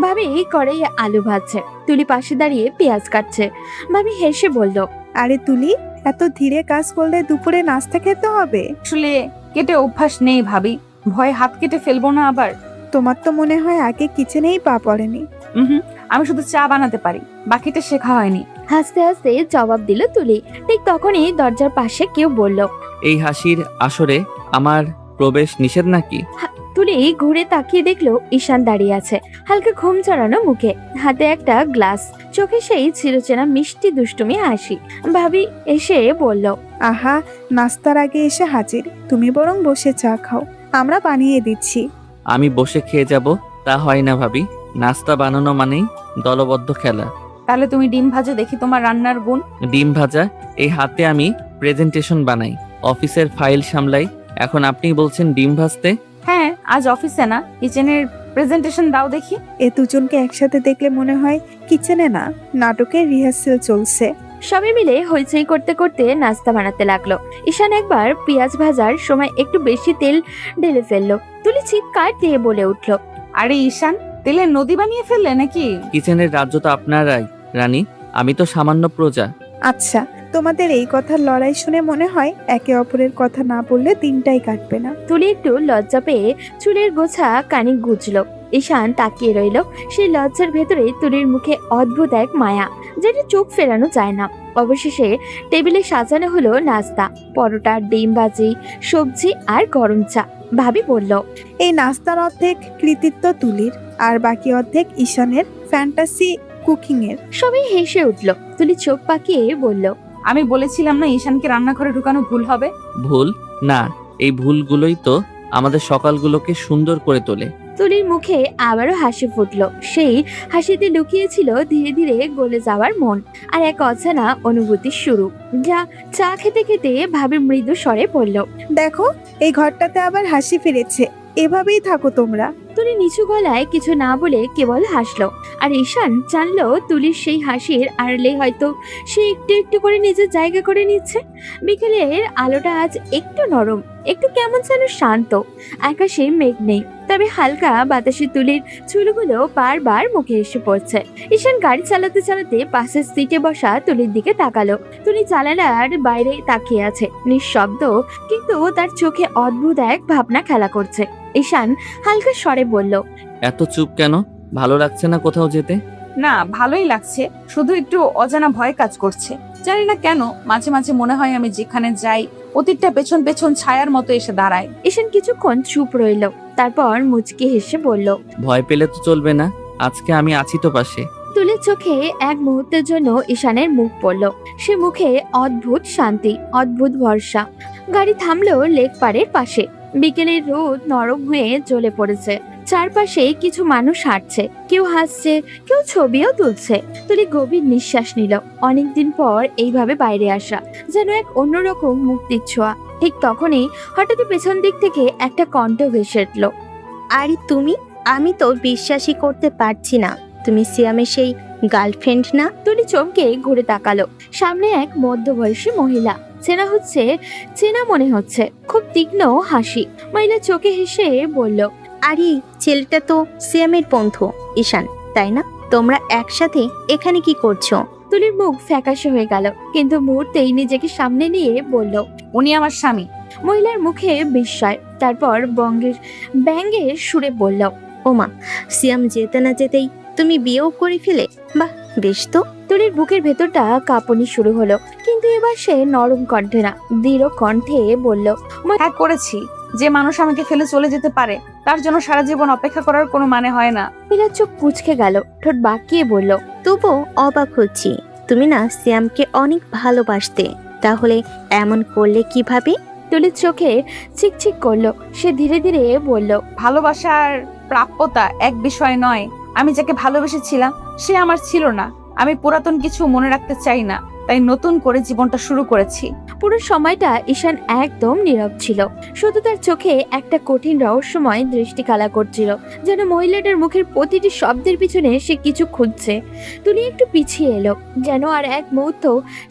ভাবি কড়াইয়ে আলু ভাজছে, তুলি পাশে দাঁড়িয়ে পেঁয়াজ কাটছে। ভাবি হেসে বলল, আরে তুলি, এত ধীরে কাজ করলে দুপুরে নাস্তা খেতে হবে। আসলে কেটে অভ্যাস নেই ভাবি, ভয়ে হাত কেটে ফেলবো না আবার। তোমার তো মনে হয় আগে কিচেনেই পা পড়েনি। আমি শুধু চা বানাতে পারি, বাকিটা শেখা হয়নি। হাসতে হাসতে জবাব দিল তুলি। ঠিক তখনই দরজার পাশে কেউ বলল, এই হাসির আসরে আমার প্রবেশ নিষেধ নাকি? তুলি ঘুরে তাকিয়ে দেখলো ঈশান দাঁড়িয়ে আছে, হালকা ঘুম চড়ানো মুখে, হাতে একটা গ্লাস, চোখে সেই চিরচেনা মিষ্টি দুষ্টুমি হাসি। ভাবি এসে বলল, আহা, নাস্তার আগে এসে হাজির। তুমি বরং বসে চা খাও, আমরা বানিয়ে দিচ্ছি। আমি বসে খেয়ে যাব তা হয় না ভাবি। নাস্তা বানানো মানেই দলবদ্ধ খেলা। তাহলে তুমি ডিম ভাজা, দেখি তোমার রান্নার গুণ। ডিম ভাজা? এই হাতে আমি প্রেজেন্টেশন বানাই, অফিসের ফাইল সামলাই, এখন আপনি বলছেন ডিম ভাজতে? হ্যাঁ, আজ অফিসে না, কিচেনের প্রেজেন্টেশন দাও দেখি। এ দুজনকে একসাথে দেখলে মনে হয় কিচেনে না, নাটকের রিহার্সেল চলছে। সবাই মিলে হইচই করতে করতে নাস্তা বানাতে লাগলো। ঈশান একবার পেঁয়াজ ভাজার সময় একটু বেশি তেল ঢেলে ফেললো। তুলি চিৎকার দিয়ে বলে উঠল, আরে ঈশান, তেলের নদী বানিয়ে ফেললে নাকি? কিচেনের রাজ্য তো আপনারাই রানী, আমি তো সামান্য প্রজা। আচ্ছা, তোমাদের এই কথার লড়াই শুনে মনে হয় একে অপরের কথা না বললে দিনটাই কাটবে না। তুলি একটু লজ্জা পেয়ে চুলের গোছা কানে গুজলো। ঈশান তাকিয়ে রইল, সেই লজ্জার ভেতরে তুলির মুখে অদ্ভুত এক মায়া, যেটা চোখ ফেরানো যায় না। অবশেষে টেবিলে সাজানো হলো নাস্তা, পরোটা, ডিম ভাজি, সবজি আর গরম চা। ভাবি বলল, এই নাস্তার অর্ধেক কৃতিত্ব তুলির, আর বাকি অর্ধেক ঈশানের ফ্যান্টাসি কুকিং এর। সবাই হেসে উঠল। তুলি চোখ পাকিয়ে বলল, আমি বলেছিলাম না ঈশানকে রান্নাঘরে ঢুকানো ভুল হবে। ভুল না, এই ভুলগুলোই তো আমাদের সকালগুলোকে সুন্দর করে তোলে। তুলির মুখে আবারও হাসি ফুটলো, সেই হাসিতে লুকিয়েছিল ধীরে ধীরে গলে যাওয়ার মন, আর এক অজানা অনুভূতির শুরু, যা চা খেতে খেতে ভাবি মৃদু স্বরে বলল, দেখো, এই ঘরটাতে আবার হাসি ফিরেছে। এভাবেই থাকো তোমরা। তুলি নিচু গলায় কিছু না বলে কেবল হাসলো, আর ঈশান জানলো তুলির সেই হাসির আড়ালে হয়তো সে একটু একটু করে নিজের জায়গা করে নিচ্ছে। বিকেলের আলোটা আজ একটু নরম, একটু কেমন যেন শান্ত। আকাশে মেঘ নেই, তবে হালকা বাতাসে তুলির চুলগুলো বারবার মুখে এসে পড়ছে। ঈশান গাড়ি চালাতে চালাতে পাশের সিটে বসা তুলির দিকে তাকালো। তুলি জানালার বাইরে তাকিয়ে আছে, নিঃশব্দ, কিন্তু তার চোখে অদ্ভুত এক ভাবনা খেলা করছে। ঈশান হালকা স্বরে বলল, এত চুপ কেন? ভালো লাগছে না কোথাও যেতে? না, ভালোই লাগছে, শুধু একটু অজানা ভয় কাজ করছে। জানি না কেন, মাঝে মাঝে মনে হয় আমি যেখানে যাই অতীতটা পেছন পেছন ছায়ার মতো এসে দাঁড়ায়। ঈশান কিছুক্ষণ চুপ রইল, তারপর মুচকি হেসে বলল, ভয় পেলে তো চলবে না, আজকে আমি আছি তো পাশে। তুলির চোখে এক মুহূর্তের জন্য ঈশানের মুখ পড়ল, সে মুখে অদ্ভুত শান্তি, অদ্ভুত ভরসা। গাড়ি থামলো লেক পাড়ের পাশে। বিকেলের রোদ নরম হয়ে জ্বলে পড়েছে, চারপাশে কিছু মানুষ হাঁটছে, কেউ হাসছে, কেউ ছবিও তুলছে। তুলি গভীর নিঃশ্বাস নিল। অনেকদিন পর এইভাবে বাইরে আসা, যেন এক অন্যরকম মুক্তির ছোঁয়া। ঠিক তখনই হঠাৎ পেছন দিক থেকে একটা কণ্ঠ ভেসে উঠল, আরে তুমি, আমি তো বিশ্বাসই করতে পারছি না তুমি সিয়ামের সেই গার্লফ্রেন্ড না। তুলি চমকে ঘুরে তাকালো। সামনে এক মধ্যবয়সী মহিলা, চেনা মনে হচ্ছে। খুব তীক্ষ্ণ হাসি, মহিলা চোখে হেসে বলল, আরে ছেলেটা তো সিয়ামের বন্ধু ঈশান, তাই না? তোমরা একসাথে এখানে কি করছো? তুলির মুখ ফ্যাকাশে হয়ে গেল, কিন্তু মুহূর্তেই নিজেকে সামনে নিয়ে বলল, উনি আমার স্বামী। মহিলার মুখে বিস্ময়, তারপর ব্যঙ্গের সুরে বলল, ওমা, সিয়াম যেতে না যেতেই তুমি বিয়েও করে ফেলে? বাহ, বেশ তো। তুলির বুকের ভেতরটা কাঁপুনি শুরু হলো, কিন্তু এবার সে নরম কণ্ঠে না, দৃঢ় কণ্ঠে বলল, হ্যাঁ করেছি। যে মানুষ আমাকে ফেলে চলে যেতে পারে তার জন্য সারা জীবন অপেক্ষা করার কোনো মানে হয় না। মহিলার চোখ কুঁচকে গেল, ঠোঁট বাঁকিয়ে বলল, তবুও অবাক হচ্ছি, তুমি না সিয়ামকে অনেক ভালোবাসতে, তাহলে এমন করলে কিভাবে? তুলির চোখে চিকচিক করলো। সে ধীরে ধীরে বলল, ভালোবাসার প্রাপ্যতা এক বিষয় নয়। আমি যাকে ভালোবেসেছিলাম সে আমার ছিল না। আমি পুরাতন কিছু মনে রাখতে চাই না, তাই নতুন করে জীবনটা শুরু করেছি। পুরো সময়টা ঈশান একদম নীরব ছিল, শুধু তার চোখে একটা কঠিন রহস্যময় দৃষ্টি খেলা করছিল, যেন মহিলাটার মুখের প্রতিটি শব্দের পিছনে সে কিছু খুঁজছে। তুলি একটু পিছিয়ে এলো, যেন আর এক মুহূর্ত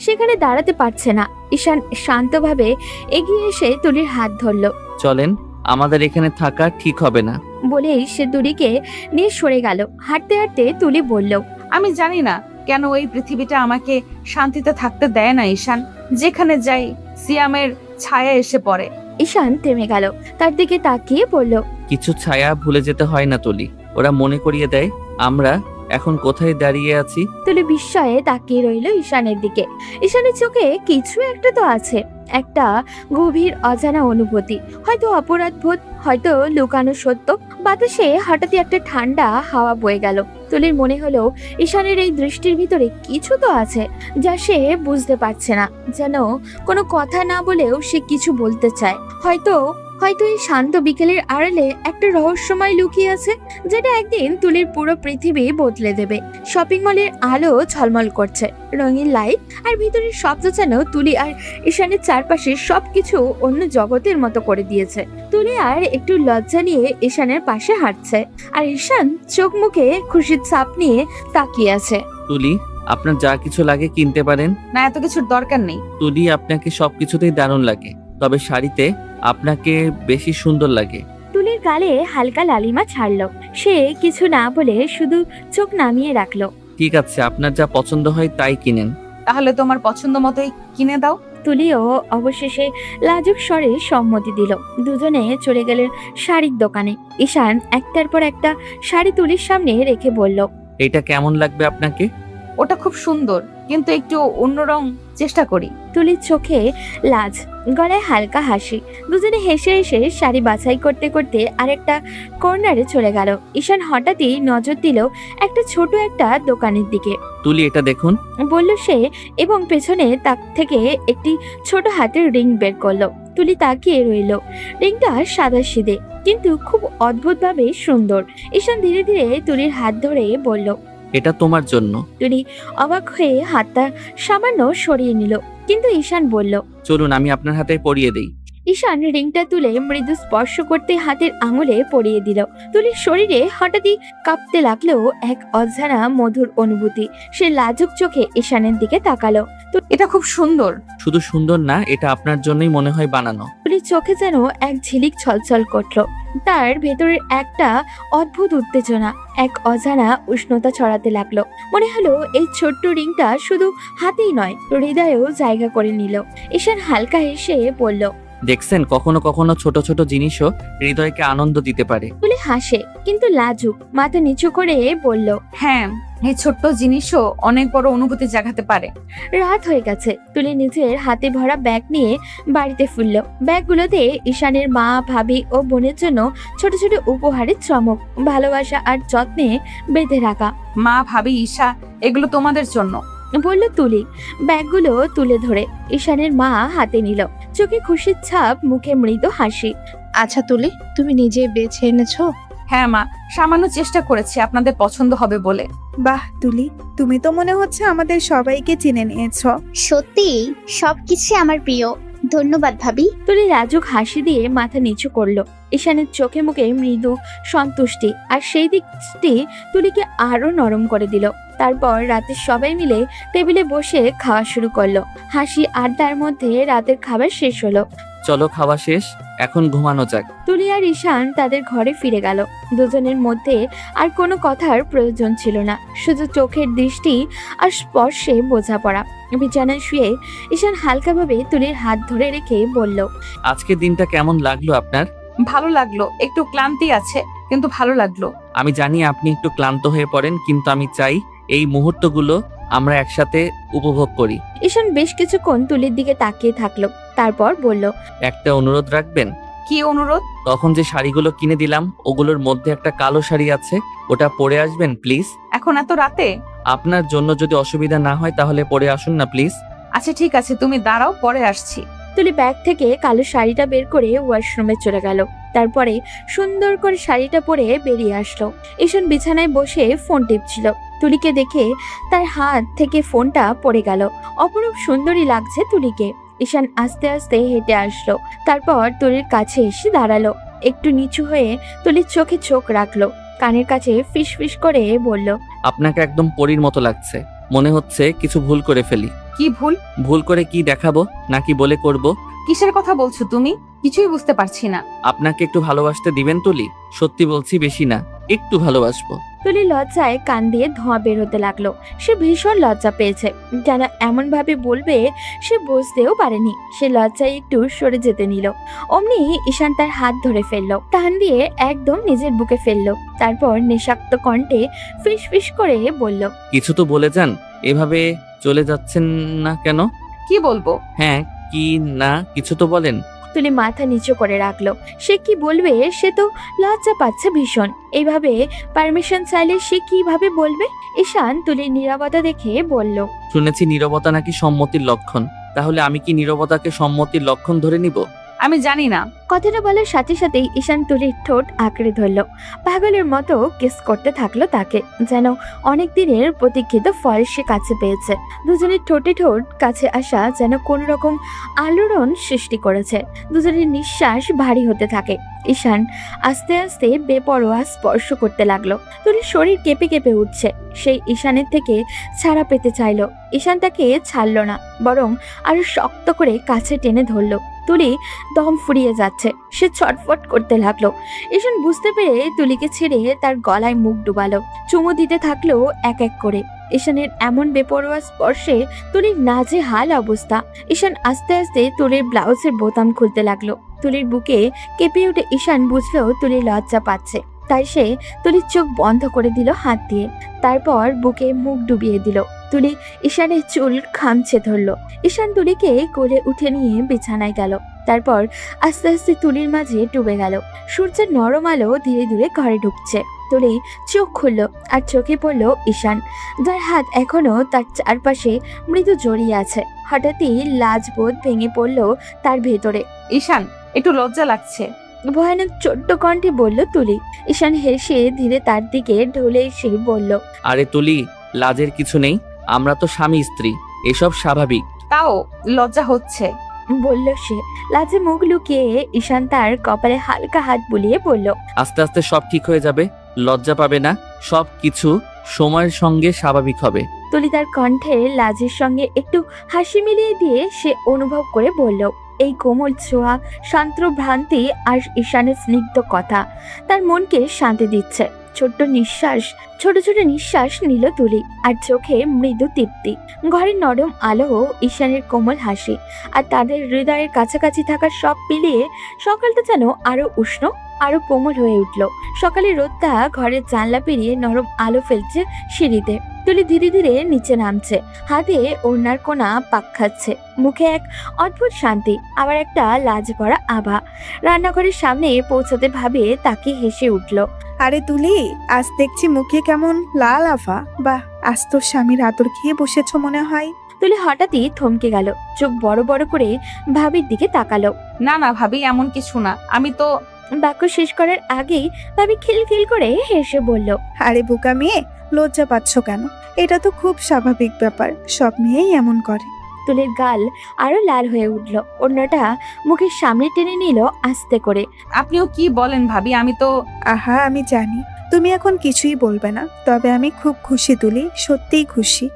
সেখানে দাঁড়াতে পারছে না। ঈশান শান্তভাবে এগিয়ে এসে তুলির হাত ধরল, চলেন, আমাদের এখানে থাকা ঠিক হবে না। বলেই সে তুলিকে নিয়ে সরে গেল। হাঁটতে হাঁটতে তুলি বলল, আমি জানি না কেন এই পৃথিবীটা আমাকে শান্তিতে থাকতে দেয় না ঈশান। যেখানে যাই সিয়ামের ছায়া এসে পড়ে। ঈশান থেমে গেল, তার দিকে তাকিয়ে বলল, কিছু ছায়া ভুলে যেতে হয় না তুলি, ওরা মনে করিয়ে দেয় আমরা এখন কোথায় দাঁড়িয়ে আছি। তুলি বিস্ময়ে তাকিয়ে রইল ঈশানের দিকে। ঈশানের চোখে কিছু একটা তো আছে, একটা গভীর অজানা অনুভূতি, হয়তো অপরাধবোধ, হয়তো লুকানো সত্য। বাতাসে হঠাৎই একটা ঠান্ডা হাওয়া বয়ে গেল। তুলির মনে হলো ঈশানের এই দৃষ্টির ভিতরে কিছু তো আছে, যা সে বুঝতে পারছে না। যেন কোনো কথা না বলেও সে কিছু বলতে চায়। হয়তো এই শান্ত বিকেলের আড়ালে একটা রহস্যময় লুকিয়ে আছে, যেটা একদিন তুলির পুরো পৃথিবী বদলে দেবে। শপিং মলের আলো ঝলমল করছে, রঙিন লাইট আর ভিতরের শব্দ যেন তুলি আর ঈশানের চারপাশে সবকিছু অন্য জগতের মতো করে দিয়েছে। তুলি আর একটু লজ্জা নিয়ে ঈশানের পাশে হাঁটছে, আর ঈশান চোখ মুখে খুশির ছাপ নিয়ে তাকিয়ে আছে। তুলি, আপনার যা কিছু লাগে কিনতে পারেন। না, এত কিছুর দরকার নেই। তুলি, আপনাকে সবকিছুতেই দারুণ লাগে, তবে শাড়িতে আপনাকে বেশি সুন্দর লাগে। তুলির গালে হালকা লালিমা ছাড়লো। সে কিছু না বলে শুধু চোখ নামিয়ে রাখলো। ঠিক আছে, আপনার যা পছন্দ হয় তাই কিনেন। তাহলে তোমার পছন্দ মতোই কিনে দাও। তুলিও অবশেষে লাজুক স্বরে সম্মতি দিল। দুজনে চলে গেলেন শাড়ির দোকানে। ঈশান একটার পর একটা শাড়ি তুলির সামনে রেখে বলল, এটা কেমন লাগবে আপনাকে? ওটা খুব সুন্দর, কিন্তু একটু অন্য রং চেষ্টা করি। তুলির চোখে লাজ, গলায় হালকা হাসি। দুজনে হেসে হেসে শাড়ি বাছাই করতে করতে আরেকটা কর্নারে চলে গেল। ঈশান হঠাৎই নজর দিল একটা ছোট একটা দোকানের দিকে। তুলি, এটা দেখুন, বলল সে, এবং পেছনে তাক থেকে একটি ছোট হাতের রিং বের করলো। তুলি তাকিয়ে রইল। রিংটা সাদাসিধে, কিন্তু খুব অদ্ভুতভাবে সুন্দর। ঈশান ধীরে ধীরে তুলির হাত ধরে বলল, এটা তোমার জন্য। তুলি অবাক হয়ে হাতটা সামান্য সরিয়ে নিল, কিন্তু ঈশান বলল, চলুন আমি আপনার হাতে পরিয়ে দেই। ঈশান রিংটা তুলে মৃদু স্পর্শ করতে হাতের আঙুলে পরিয়ে দিল। তুলির শরীরে হঠাৎই কাঁপতে লাগলো এক অজানা মধুর অনুভূতি। সে লাজুক চোখে ঈশানের দিকে তাকালো। এটা খুব সুন্দর। শুধু সুন্দর না, এটা আপনার জন্যই মনে হয় বানানো। তুলির চোখে যেন এক ঝিলিক ছলছল করলো। তার ভেতরের একটা অদ্ভুত উত্তেজনা, এক অজানা উষ্ণতা ছড়াতে লাগলো। মনে হলো এই ছোট্ট রিংটা শুধু হাতেই নয়, হৃদয়েও জায়গা করে নিল। ঈশান হালকা হেসে বলল, দেখছেন, কখনো কখনো ছোট ছোট জিনিসও হৃদয়কে আনন্দ দিতে পারে। তুলি হাসে, কিন্তু লাজুক, মাথা নিচু করে বলল, হ্যাঁ, এই ছোট্ট জিনিসও অনেক বড় অনুভূতি জাগাতে পারে। রাত হয়ে গেছে। তুলি নিজের হাতে ভরা ব্যাগ নিয়ে বাড়িতে ফিরল। ব্যাগগুলোতে ঈশানের মা, ভাবি ও বোনের জন্য ছোট ছোট উপহারের চমক, ভালোবাসা আর যত্নে বেঁধে রাখা। মা, ভাবি, ঈশা, এগুলো তোমাদের জন্য, বলল তুলি, ব্যাগগুলো তুলে ধরে। ঈশানের মা হাতে নিল, চোখে খুশির ছাপ, মুখে মৃদু হাসি। আচ্ছা তুলি, তুমি নিজে বেছে এনেছো? হ্যাঁ মা, সামান্য চেষ্টা করেছি আপনাদের পছন্দ হবে বলে। বাহ তুলি, তুমি তো মনে হচ্ছে আমাদের সবাইকে চিনে নিয়েছো। সত্যি সবকিছু আমার প্রিয়। ধন্যবাদ ভাবি। তুলি লাজুক হাসি দিয়ে মাথা নিচু করলো। ঈশানের চোখে মুখে মৃদু সন্তুষ্টি, আর সেই দিকটি তুলিকে আরো নরম করে দিল। তারপর রাতে সবাই মিলে টেবিলে বসে খাওয়া শুরু করলো। হাসি আড্ডার মধ্যে রাতের খাবার শেষ হলো। চলো, খাওয়া শেষ। এখন ঘুমানো যাক। তুলি আর ঈশান তাদের ঘরে ফিরে গেল। দুজনের মধ্যে আর কোনো কথার প্রয়োজন ছিল না, শুধু চোখের দৃষ্টি আর স্পর্শে বোঝাপড়া। বিছানায় শুয়ে ঈশান হালকাভাবে তুলির হাত ধরে রেখে বলল, আজকে দিনটা কেমন লাগলো আপনার? ভালো লাগলো, একটু ক্লান্তি আছে কিন্তু ভালো লাগলো। আমি জানি আপনি একটু ক্লান্ত হয়ে পড়েন, কিন্তু আমি চাই এই মুহূর্তগুলো আমরা একসাথে উপভোগ করি। ঈশান বেশ কিছুক্ষণ তুলির দিকে তাকিয়ে থাকলো, তারপর বলল, একটা অনুরোধ রাখবেন? কি অনুরোধ? তখন যে শাড়িগুলো কিনে দিলাম ওগুলোর মধ্যে একটা কালো শাড়ি আছে, ওটা পরে আসবেন প্লিজ। এখন এত রাতে? আপনার জন্য যদি অসুবিধা না হয় তাহলে পরে আসুন না প্লিজ। আচ্ছা ঠিক আছে, তুমি দাঁড়াও, পরে আসছি। তুলি ব্যাগ থেকে কালো শাড়িটা বের করে ওয়াশরুমে চলে গেল। তারপরে সুন্দর করে শাড়িটা পরে বেরিয়ে আসলো। ঈশান বিছানায় বসে ফোন টিপছিল। তুলিকে দেখে তার হাত থেকে ফোনটা পড়ে গেল। অপরূপ সুন্দরী লাগছে তুলিকে। ঈশান আস্তে আস্তে হেঁটে আসলো, তারপর তুলির কাছে এসে দাঁড়ালো। একটু নিচু হয়ে তুলির চোখে চোখ রাখলো, কানের কাছে ফিস ফিস করে বলল, আপনাকে একদম পরীর মতো লাগছে। মনে হচ্ছে কিছু ভুল করে ফেলি। কি ভুল? ভুল করে কি দেখাবো নাকি বলে করব? কিসের কথা বলছো তুমি? কিছুই বুঝতে পারছি না। আপনাকে একটু ভালোবাসতে দিবেন তুলি? সত্যি বলছি, বেশি না, একটু ভালোবাসবো। তুলি লজ্জায় কান দিয়ে ধোঁয়া বের হতে লাগলো। সে ভীষণ লজ্জা পেয়েছে, যেন এমন ভাবে বলবে সে বুঝতেও পারেনি। সে লজ্জায় একটু সরে যেতে নিল। অমনি ঈশান তার হাত ধরে ফেললো, টান দিয়ে একদম নিজের বুকে ফেললো। তারপর নেশাক্ত কণ্ঠে ফিস ফিস করে বলল, কিছু তো বলে যান, এভাবে চলে যাচ্ছেন না কেন? কি বলবো? হ্যাঁ, কি না কিছু তো বলেন। তুলি মাথা নিচু করে রাখলো। সে কি বলবে, সে তো লজ্জা পাচ্ছে ভীষণ। এইভাবে পারমিশন চাইলে সে কিভাবে বলবে? ঈশান তুলির নীরবতা দেখে বলল, শুনেছি নীরবতা নাকি সম্মতির লক্ষণ। তাহলে আমি কি নীরবতাকে সম্মতির লক্ষণ ধরে নিব? আমি জানি না। কথাটা বলার সাথে সাথেই ঈশান তুলির ঠোঁট আঁকড়ে ধরল। পাগলের মতো কিস করতে থাকলো তাকে, যেন অনেক দিনের প্রতীক্ষিত ফল সে কাছে পেয়েছে। দুজনের ঠোঁটে ঠোঁট কাছে আসা যেন কোন রকম আলোড়ন সৃষ্টি করেছে। দুজনের নিঃশ্বাস ভারী হতে থাকে। ঈশান আস্তে আস্তে বেপরোয়া স্পর্শ করতে লাগলো। তুলির শরীর কেঁপে কেঁপে উঠছে। সেই ঈশানের থেকে ছাড়া পেতে চাইলো। ঈশান তাকে ছাড়লো না, বরং আরো শক্ত করে কাছে টেনে ধরলো। তুলি দম ফুরিয়ে যাচ্ছে, সে ছটফট করতে লাগলো। ঈশান বুঝতে পেরে তুলিকে ছেড়ে তার গলায় মুখ ডুবালো, চুমু দিতে থাকলো এক এক করে। ঈশানের এমন বেপরোয়া স্পর্শে তুলির নাজেহাল অবস্থা। ঈশান আস্তে আস্তে তুলির ব্লাউজের বোতাম খুলতে লাগলো। তুলির বুকে কেঁপে উঠে ঈশান বুঝলো তুলি লজ্জা পাচ্ছে, তাই সে তুলির চোখ বন্ধ করে দিল হাত দিয়ে। তারপর বুকে মুখ ডুবিয়ে দিল। তুলি ঈশানের চুল খামচে ধরলো। ঈশান তুলিকে কোলে উঠে নিয়ে বিছানায় গেল। তারপর আস্তে আস্তে তুলির মাঝে ডুবে গেল। সূর্যের নরম আলো ধীরে ধীরে ঘরে ঢুকছে। তুলি চোখ খুলল আর চোখে পড়ল ঈশান, যার হাত এখনো তার চারপাশে মৃদু জড়িয়ে আছে। হঠাৎই লাজবোধ ভেঙে পড়ল তার ভেতরে। ঈশান, একটু লজ্জা লাগছে। ভয়ানক ছোট্ট কণ্ঠে বলল তুলি। ঈশান হেসে ধীরে তার দিকে ঢলে এসে বলল, আরে তুলি, লাজের কিছু নেই, আমরা তো স্বামী স্ত্রী, এসব স্বাভাবিক। তাও লজ্জা হচ্ছে। বলল সে। লাজে মুখ লুকিয়ে ঈশান তার কপালে হালকা হাত বুলিয়ে বলল, আস্তে আস্তে সব ঠিক হয়ে যাবে, লজ্জা পাবে না, সব কিছু সময়ের সঙ্গে স্বাভাবিক হবে। তুলি তার কণ্ঠে লাজের সঙ্গে একটু হাসি মিলিয়ে দিয়ে সে অনুভব করে বলল, এই কোমল ছোঁয়া, শান্ত ভ্রান্তি আর ঈশানের স্নিগ্ধ কথা তার মনকে শান্তি দিচ্ছে। ছোট ছোট নিঃশ্বাস নিল তুলি, আর চোখে মৃদু তৃপ্তি। ঘরের নরম আলো, ঈশানের কোমল হাসি, আর তাদের হৃদয়ের কাছাকাছি থাকা সব মিলিয়ে সকালটা যেন আরো উষ্ণ, আরো কোমল হয়ে উঠল। সকালের রোদটা ঘরের জানলা পেরিয়ে নরম আলো ফেলছে সিঁড়িতে। তুলি ধীরে ধীরে নিচে নামছে, হাতে ওড়নার কোনা পাক খাচ্ছে। মুখে এক অদ্ভুত শান্তি, আবার একটা লাজ ভরা আভা। রান্নাঘরের সামনে পৌঁছাতে ভাবে তাকে হেসে উঠল। আরে তুলি, আজ দেখছি মুখে কেমন লাল আভা। বাহ, আজ তোর স্বামীর আদর খেয়ে বসেছো মনে হয়। তুলি হঠাৎই থমকে গেল, চোখ বড় বড় করে ভাবির দিকে তাকালো। না না ভাবি, এমন কিছু না। আমি তো। বাক্য শেষ করার আগেই ভাবি খিলখিল করে হেসে বলল, আরে বোকা মেয়ে, লজ্জা পাচ্ছ কেন? এটা তো খুব স্বাভাবিক ব্যাপার, সব মেয়েই এমন করে। তুলির গাল আরো লাল হয়ে উঠল। অন্যটা মুখের সামনে টেনে নিল আস্তে করে। আপনিও কি বলেন ভাবি? আমি তো। আহা, আমি জানি তুমি এখন কিছুই বলবে না, তবে আমি খুব খুশি তুলি, সত্যিই খুশি।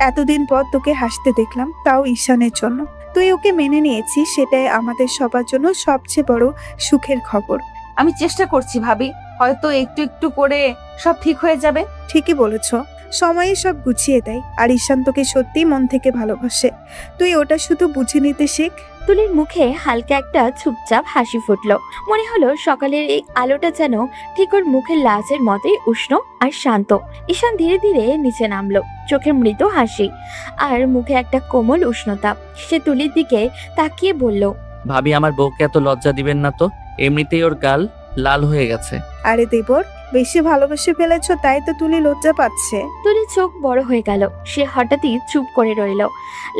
এতদিন পর তোকে হাসতে দেখলাম, তাও ঈশানের জন্য। তুই ওকে মেনে নিয়েছিস, সেটাই আমাদের সবার জন্য সবচেয়ে বড় সুখের খবর। আমি চেষ্টা করছি ভাবি, হয়তো একটু একটু করে সব ঠিক হয়ে যাবে। ঠিকই বলেছ, সময়ে সব গুছিয়ে দেয়। আর ঈশান তোকে সত্যি মন থেকে ভালোবাসে, তুই ওটা শুধু বুঝে নিতে শেখ। তুলির মুখে হালকা একটা চুপচাপ হাসি ফুটলো। মনে হলো সকালের এই আলোটা যেন ঠিক ওর মুখের লাজের মতোই উষ্ণ আর শান্ত। ঈশান ধীরে ধীরে নিচে নামলো, চোখে মৃদু হাসি আর মুখে একটা কোমল উষ্ণতা। সে তুলির দিকে তাকিয়ে বলল, ভাবি আমার বউকে এত লজ্জা দিবেন না তো, এমনিতেই ওর গাল লাল হয়ে গেছে। আরে দেবর, বেশি ভালোবেসে ফেলেছ তাই তো তুলি লজ্জা পাচ্ছে। তুলির চোখ বড় হয়ে গেল। সে হঠাৎই চুপ করে রইল।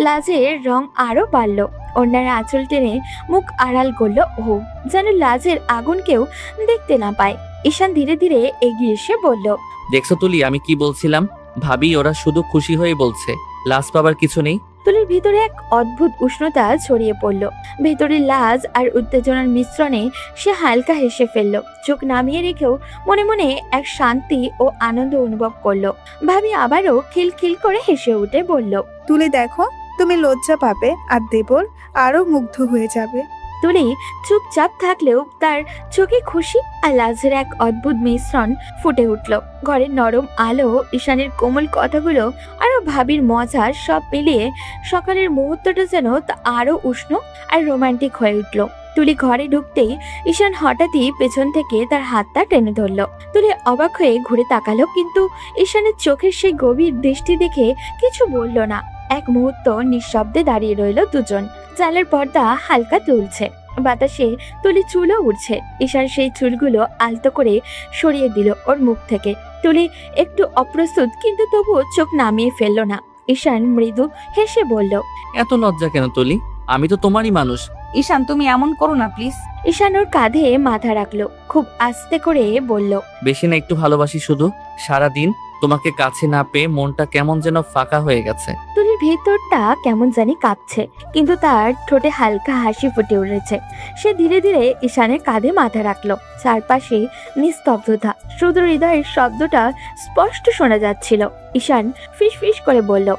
লাজের রং আরো বাড়ল। অন্যার আঁচল টেনে মুখ আড়াল করলো ও, যেন লাজের আগুন কেউ দেখতে না পায়। ঈশান ধীরে ধীরে এগিয়ে এসে বলল, দেখছো তুলি, আমি কি বলছিলাম? ভাবি ওরা শুধু খুশি হয়ে বলছে, লাজ পাবার কিছু নেই। তুলির ভিতরে এক অদ্ভুত উষ্ণতা ছড়িয়ে পড়ল। ভেতরে লাজ আর উত্তেজনার মিশ্রণে সে হালকা হেসে ফেলল। চোখ নামিয়ে রেখেও মনে মনে এক শান্তি ও আনন্দ অনুভব করলো। ভাবি আবারও খিলখিল করে হেসে উঠে বলল, তুলি দেখো, তুমি লজ্জা পাবে আর দেবর আরো মুগ্ধ হয়ে যাবে। তুলি চুপচাপ থাকলেও তার চোখে খুশি আর লাজের এক অদ্ভুত মিশ্রণ ফুটে উঠল। ঘরের নরম আলো, ঈশানের কোমল কথাগুলো আরো ভাবির মজা, সব মিলিয়ে সকালের মুহূর্তটা যেন তা আরো উষ্ণ আর রোমান্টিক হয়ে উঠল। তুলি ঘরে ঢুকতেই ঈশান হঠাৎই পেছন থেকে তার হাতটা টেনে ধরল। তুলি অবাক হয়ে ঘুরে তাকালো, কিন্তু ঈশানের চোখের সেই গভীর দৃষ্টি দেখে কিছু বলল না। এক মুহূর্ত নিঃশব্দে দাঁড়িয়ে রইল দুজন। জালের পর্দা হালকা দুলছে, বাতাসে তুলি চুলও উঠছে। ঈশান সেই চুলগুলো আলতো করে সরিয়ে দিল ওর মুখ থেকে। তুলি একটু অপ্রস্তুত, কিন্তু তবুও চোখ নামিয়ে ফেলল না। ঈশান মৃদু হেসে বলল, এত লজ্জা কেন তুলি? আমি তো তোমারই মানুষ। ঈশান তুমি এমন করো না প্লিজ। ঈশান ওর কাঁধে মাথা রাখলো, খুব আস্তে করে বলল, বেশি না একটু ভালোবাসি শুধু। সারাদিন তোমাকে কাছে না পেয়ে মনটা কেমন যেন ফাঁকা হয়ে গেছে। তুলির ভেতরটা কেমন জানি কাঁপছে, কিন্তু তার ঠোঁটে হালকা হাসি ফুটে উঠেছে। সে ধীরে ধীরে ঈশানের কাঁধে মাথা রাখলো। চারপাশে নিস্তব্ধতা, শুধু হৃদয়ের শব্দটা স্পষ্ট শোনা যাচ্ছিল। ঈশান ফিস করে বলল,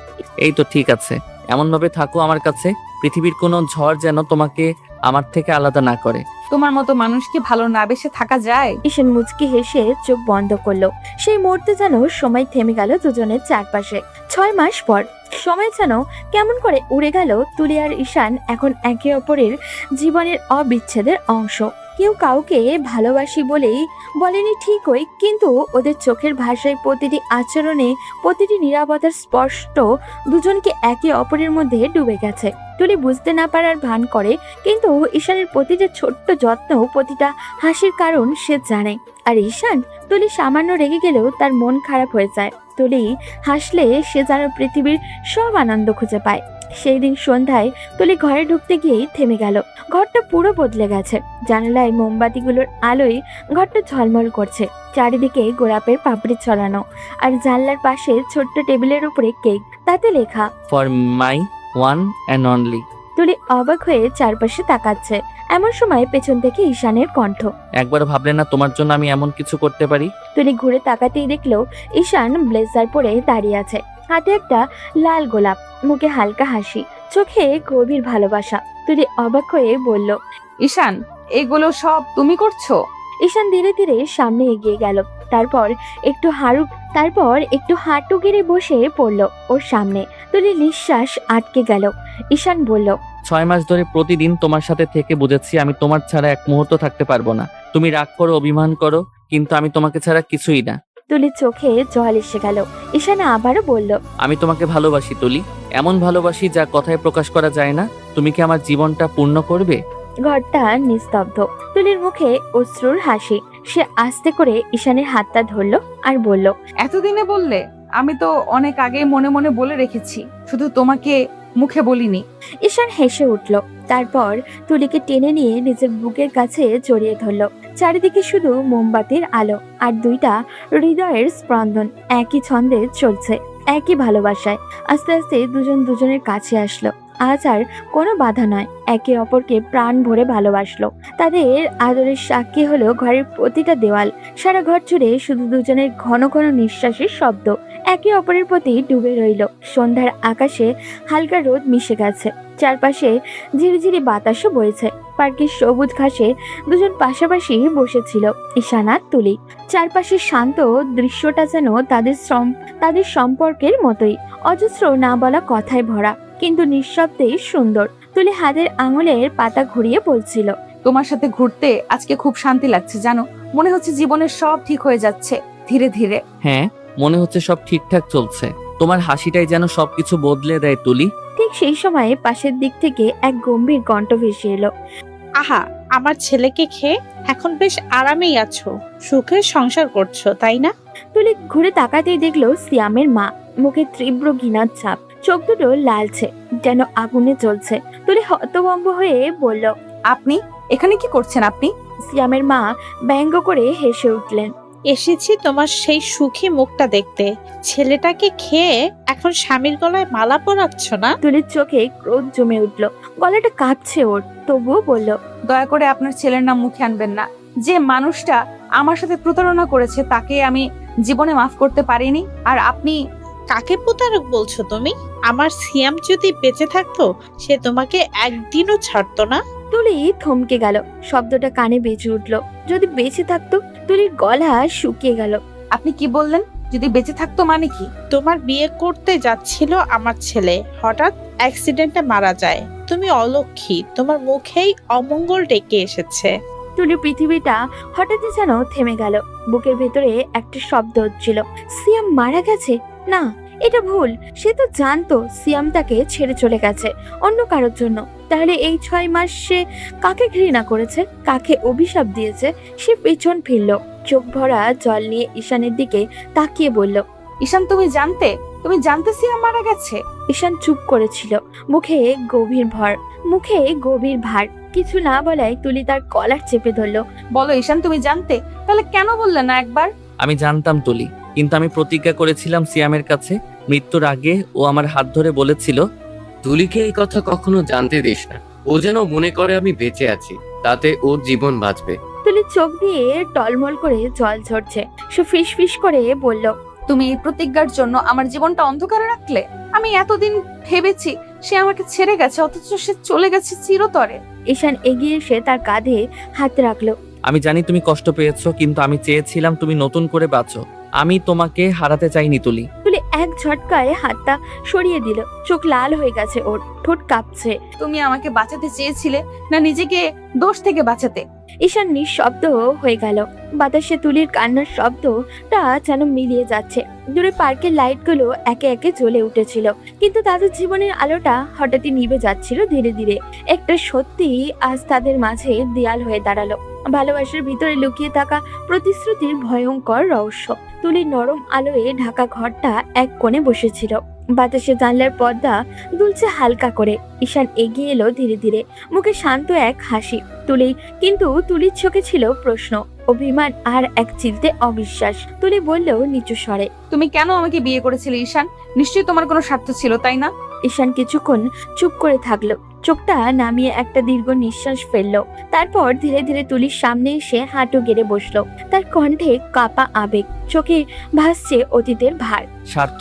এই তো ঠিক আছে, এমন ভাবে থাকো আমার কাছে, পৃথিবীর কোনো ঝড় যেন তোমাকে আমার থেকে আলাদা না করে। তোমার মতো মানুষকে ভালো না বেসে থাকা যায়? ঈশান মুচকি হেসে চোখ বন্ধ করলো। সেই মুহূর্তে যেন সময় থেমে গেল দুজনের চারপাশে। 6 মাস পর সময় যেন কেমন করে উড়ে গেল। তুলি আর ঈশান এখন একে অপরের জীবনের অবিচ্ছেদের অংশ। কেউ কাউকে ভালোবাসি বলেই বলেনি ঠিকই, কিন্তু ওদের চোখের ভাষায়, প্রতিটি আচরণে, প্রতিটি নীরবতার স্পষ্ট দুজনকে একে অপরের মধ্যে ডুবে গেছে। তুলি বুঝতে না পারার ভান করে, কিন্তু ঈশানের প্রতিটা ছোট্ট যত্ন, প্রতিটা হাসির কারণ সে জানে। আর ঈশান, তুলি সামান্য রেগে গেলেও তার মন খারাপ হয়ে যায়। তুলি হাসলে সে যেন পৃথিবীর সব আনন্দ খুঁজে পায়। সেই দিন সন্ধ্যায় তুলি ঘরে ঢুকতে গিয়েই থেমে গেল। ঘরটা পুরো বদলে গেছে। জানালায় মোমবাতিগুলোর আলোয় ঘরটা ঝলমল করছে। চারিদিকে গোলাপের পাপড়ি ছড়ানো, আর জানলার পাশে ছোট্ট টেবিলের উপরে কেক, তাতে লেখা for my one and only. তুলি অবাক হয়ে চারপাশে তাকাচ্ছে। এমন সময় পেছন থেকে ঈশানের কণ্ঠ, একবার ভাবলে না তোমার জন্য আমি এমন কিছু করতে পারি? তুলি ঘুরে তাকাতেই দেখলো ঈশান ব্লেজার পরে দাঁড়িয়ে আছে, হাতে একটা লাল গোলাপ, মুখে হালকা হাসি, চোখে গভীর ভালোবাসা। তুলি অবাক হয়ে বলল, ঈশান, এগুলো সব তুমি করছো? ঈশান ধীরে ধীরে সামনে এগিয়ে গেল। তারপর একটু হাঁটু গেড়ে বসে পড়ল ওর সামনে। তুলি নিঃশ্বাস আটকে গেল। ঈশান বলল, 6 মাস ধরে প্রতিদিন তোমার সাথে থেকে বুঝেছি আমি তোমার ছাড়া এক মুহূর্ত থাকতে পারবো না। তুমি রাগ করো, অভিমান করো, কিন্তু আমি তোমাকে ছাড়া কিছুই না। তুলির চোখে জল এসে গেল। ঈশান আবারও বলল, আমি তোমাকে ভালোবাসি তুলি, এমন ভালোবাসি যা কথায় প্রকাশ করা যায় না। তুমি কি আমার জীবনটা পূর্ণ করবে? ঘরটা নিস্তব্ধ। তুলির মুখে অশ্রুর হাসি। সে আস্তে করে ঈশানের হাতটা ধরলো আর বলল, এতদিনে বললে? আমি তো অনেক আগে মনে মনে বলে রেখেছি, শুধু তোমাকে মুখে বলিনি। ঈশান হেসে উঠল। তারপর তুলিকে টেনে নিয়ে নিজের বুকের কাছে জড়িয়ে ধরলো। চারিদিকে শুধু মোমবাতির আলো আর দুইটা হৃদয়ের স্পন্দন একই ছন্দে চলছে, একই ভালোবাসায়। আস্তে আস্তে দুজন দুজনের কাছে আসলো। আজ আর কোনো বাধা নয়, একে অপরকে প্রাণ ভরে ভালোবাসলো। তাদের আদরের সাক্ষী হলো ঘরের প্রতিটা দেওয়াল। সারা ঘর জুড়ে শুধু দুজনের ঘন ঘন নিঃশ্বাসের শব্দ, একে অপরের প্রতি ডুবে রইল। সন্ধ্যার আকাশে হালকা রোদ মিশে গেছে, চারপাশে ঝিরিঝিরি বাতাসও বইছে। পার্কের সবুজ ঘাসে দুজন পাশাপাশি বসেছিল, ঈশান আর তুলি। চারপাশের শান্ত দৃশ্যটা যেন তাদের সম্পর্কের মতোই, অজস্র না বলা কথায় ভরা, কিন্তু নিঃশব্দেই সুন্দর। তুলি হাতের আঙুলের পাতা ঘুরিয়ে বলছিল, তোমার সাথে ঘুরতে আজকে খুব শান্তি লাগছে জানো। মনে হচ্ছে জীবনের সব ঠিক হয়ে যাচ্ছে ধীরে ধীরে। হ্যাঁ, মনে হচ্ছে সব ঠিকঠাক চলছে। তোমার হাসিটাই যেন সবকিছু বদলে দেয় তুলি। ঠিক সেই সময়ে পাশের দিক থেকে এক গম্ভীর কণ্ঠ ভেসে এলো। আহা, আমার ছেলেকে খেয়ে এখন বেশ আরামেই আছো, সুখে সংসার করছো, তাই না? তুলি ঘুরে তাকাতেই দেখলো সিয়ামের মা, মুখে তীব্র ঘৃণার ছাপ, চোখ দুটো লালছে, যেন আগুনে জ্বলছে। তুলি হতভম্ব হয়ে বলল, আপনি এখানে কি করছেন আপনি? সিয়ামের মা ব্যঙ্গ করে হেসে উঠলেন। এসেছি তোমার সেই সুখী মুখটা দেখতে। ছেলেটাকে খেয়ে এখন স্বামীর গলায় মালা পরাচ্ছ না? তুলির চোখে ক্রোধ জমে উঠল, গলাটা কাঁপছে ওর, তবুও বলল, দয়া করে আপনার ছেলের নাম মুখে আনবেন না। যে মানুষটা আমার সাথে প্রতারণা করেছে তাকে আমি জীবনে মাফ করতে পারিনি। আর আপনি কাকে প্রতারক বলছো তুমি? আমার সিয়াম যদি বেঁচে থাকতো সে তোমাকে একদিনও ছাড়তো না। তুলি থমকে গেল, শব্দটা কানে বেজে উঠল। যদি বেঁচে থাকতো? তুলির গলা শুকিয়ে গেল। আপনি কি বললেন? যদি বেঁচে থাকতো মানে কি? তোমার বিয়ে করতে যাচ্ছিল আমার ছেলে, হঠাৎ অ্যাক্সিডেন্টে মারা যায়। তুমি অলক্ষী, তোমার মুখেই অমঙ্গল ডেকে এসেছে। তুলির পৃথিবীটা হঠাৎই যেন থেমে গেল। বুকের ভেতরে একটা শব্দ হচ্ছিল, সিয়াম মারা গেছে। না, এটা ভুল। সে তো জানতো সিয়াম তাকে ছেড়ে চলে গেছে অন্য কারোর জন্য। তাহলে এই 6 মাস সে কাকে ঘৃণা করেছে, কাকে অভিশাপ দিয়েছে? সে পেছন ফিরল, চোখ ভরা জল নিয়ে ঈশানের দিকে তাকিয়ে বলল, ঈশান তুমি জানতে সিয়াম মারা গেছে? ঈশান চুপ করেছিল, মুখে গভীর ভার। কিছু না বলায় তুলি তার কলার চেপে ধরলো। বলো ঈশান, তুমি জানতে? তাহলে কেন বললে না একবার? আমি জানতাম তুলি, কিন্তু আমি প্রতিজ্ঞা করেছিলাম সিয়ামের কাছে। মৃত্যুর আগে ও আমার হাত ধরে বলেছিল, তুলিকে এই কথা কখনো জানতে দিস না। ও যেন মনে করে আমি বেঁচে আছি, তাতে ওর জীবন বাঁচবে। তুলির চোখ দিয়ে টলমল করে জল ঝরছে। সে ফিস করে বলল, তুমি এই প্রতিজ্ঞার জন্য আমার জীবনটা অন্ধকারে রাখলে? আমি এতদিন ভেবেছি সে আমাকে ছেড়ে গেছে, অথচ সে চলে গেছে চিরতরে। ঈশান এগিয়ে এসে তার কাঁধে হাত রাখলো। আমি জানি তুমি কষ্ট পেয়েছো, কিন্তু আমি চেয়েছিলাম তুমি নতুন করে বাঁচো। আমি তোমাকে হারাতে চাইনি তুলি। তুলি এক ঝটকায় হাতটা সরিয়ে দিল, চোখ লাল হয়ে গেছে ওর, ঠোঁট কাঁপছে। তুমি আমাকে বাঁচাতে চেয়েছিলে না নিজেকে দোষ থেকে বাঁচাতে? ঈশান নিঃশব্দ হয়ে গেল। বাতাসে তুলির কান্নার শব্দটা যেন মিলিয়ে যাচ্ছে। দূরে পার্কের লাইটগুলো একে একে জ্বলে উঠেছিল, কিন্তু তাদের জীবনের আলোটা হঠাৎই নিভে যাচ্ছিল ধীরে ধীরে। একটা সত্যি আজ তাদের মাঝে দেয়াল হয়ে দাঁড়ালো, ভালোবাসার ভিতরে লুকিয়ে থাকা প্রতিশ্রুতির ভয়ঙ্কর রহস্য। তুলির নরম আলোয় ঢাকা ঘরটা এক কোণে বসেছিল, বাতাসে জানলার পর্দা দুলছে হালকা করে। ঈশান এগিয়ে এলো ধীরে ধীরে, মুখে শান্ত এক হাসি। কিন্তু তুলির চোখে ছিল প্রশ্ন, অভিমান আর এক চিলতে অবিশ্বাস। তুলি বলল নিচু স্বরে, তুমি কেন আমাকে বিয়ে করেছিলে ঈশান? নিশ্চয়ই তোমার কোনো স্বার্থ ছিল, তাই না? ঈশান কিছুক্ষণ চুপ করে থাকলো, চোখটা নামিয়ে একটা দীর্ঘ নিঃশ্বাস ফেললো। তারপর ধীরে ধীরে তুলির সামনে এসে হাঁটু গেড়ে বসলো। তার কণ্ঠে কাপা আবেগ, চোখে ভাসছে অতীতের ভার। স্বার্থ?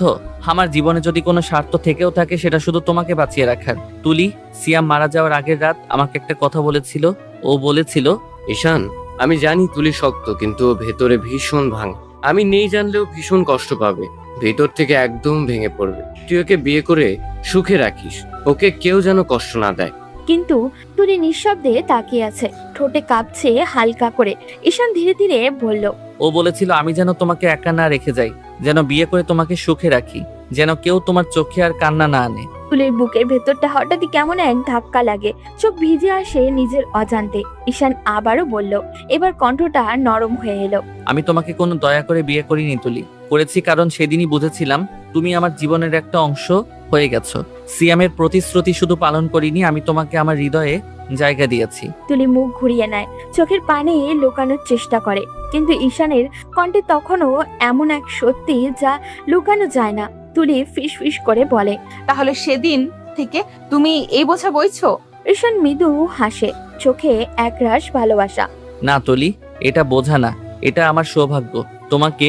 আমার জীবনে যদি কোনো স্বার্থ থেকেও থাকে সেটা শুধু তোমাকে বাঁচিয়ে রাখার। তুলি, সিয়াম মারা যাওয়ার আগের রাত আমাকে একটা কথা বলেছিল। ও বলেছিল, ঈশান, আমি জানি তুলি শক্ত, কিন্তু ও ভেতরে ভীষণ ভাঙা। আমি নেই জানলেও ভীষণ কষ্ট পাবে, ভেতর থেকে একদম ভেঙে পড়বে। তুই ওকে বিয়ে করে সুখে রাখিস, ওকে কেউ যেন কষ্ট না দেয়। কিন্তু তুলি নিঃশব্দে তাকিয়ে আছে, ঠোঁটে কাঁপছে হালকা করে। ঈশান ধীরে ধীরে বলল, ও বলেছিল আমি যেন তোমাকে একা না রেখে যাই, যেন বিয়ে করে তোমাকে সুখে রাখি, যেন কেউ তোমার চোখে আর কান্না না আনে। তুলির বুকের ভেতরটা হঠাৎই কেমন এক ধাক্কা লাগে, চোখ ভিজে আসে নিজের অজান্তে। ঈশান আবারও বলল, এবার কণ্ঠটা নরম হয়ে এলো, আমি তোমাকে কোনো দয়া করে বিয়ে করিনি তুলি, করেছি কারণ সেদিনই বুঝেছিলাম তুমি আমার জীবনের একটা অংশ হয়ে গেছো। সিয়ামের প্রতিশ্রুতি শুধু পালন করিনি, আমি তোমাকে আমার হৃদয়ে জায়গা দিয়েছি। তুলি মুখ ঘুরিয়ে নেয়, চোখের পানে লুকানোর চেষ্টা করে, কিন্তু ঈশানের কণ্ঠে তখনও এমন এক সত্যি যা লুকানো যায় না। তুলি ফিস করে বলে, তাহলে সেদিন থেকে তুমি এই বোঝা বইছো? ঈশান মৃদু হাসে, চোখে একরাশ ভালোবাসা। না তুলি, এটা বোঝা না, এটা আমার সৌভাগ্য। তোমাকে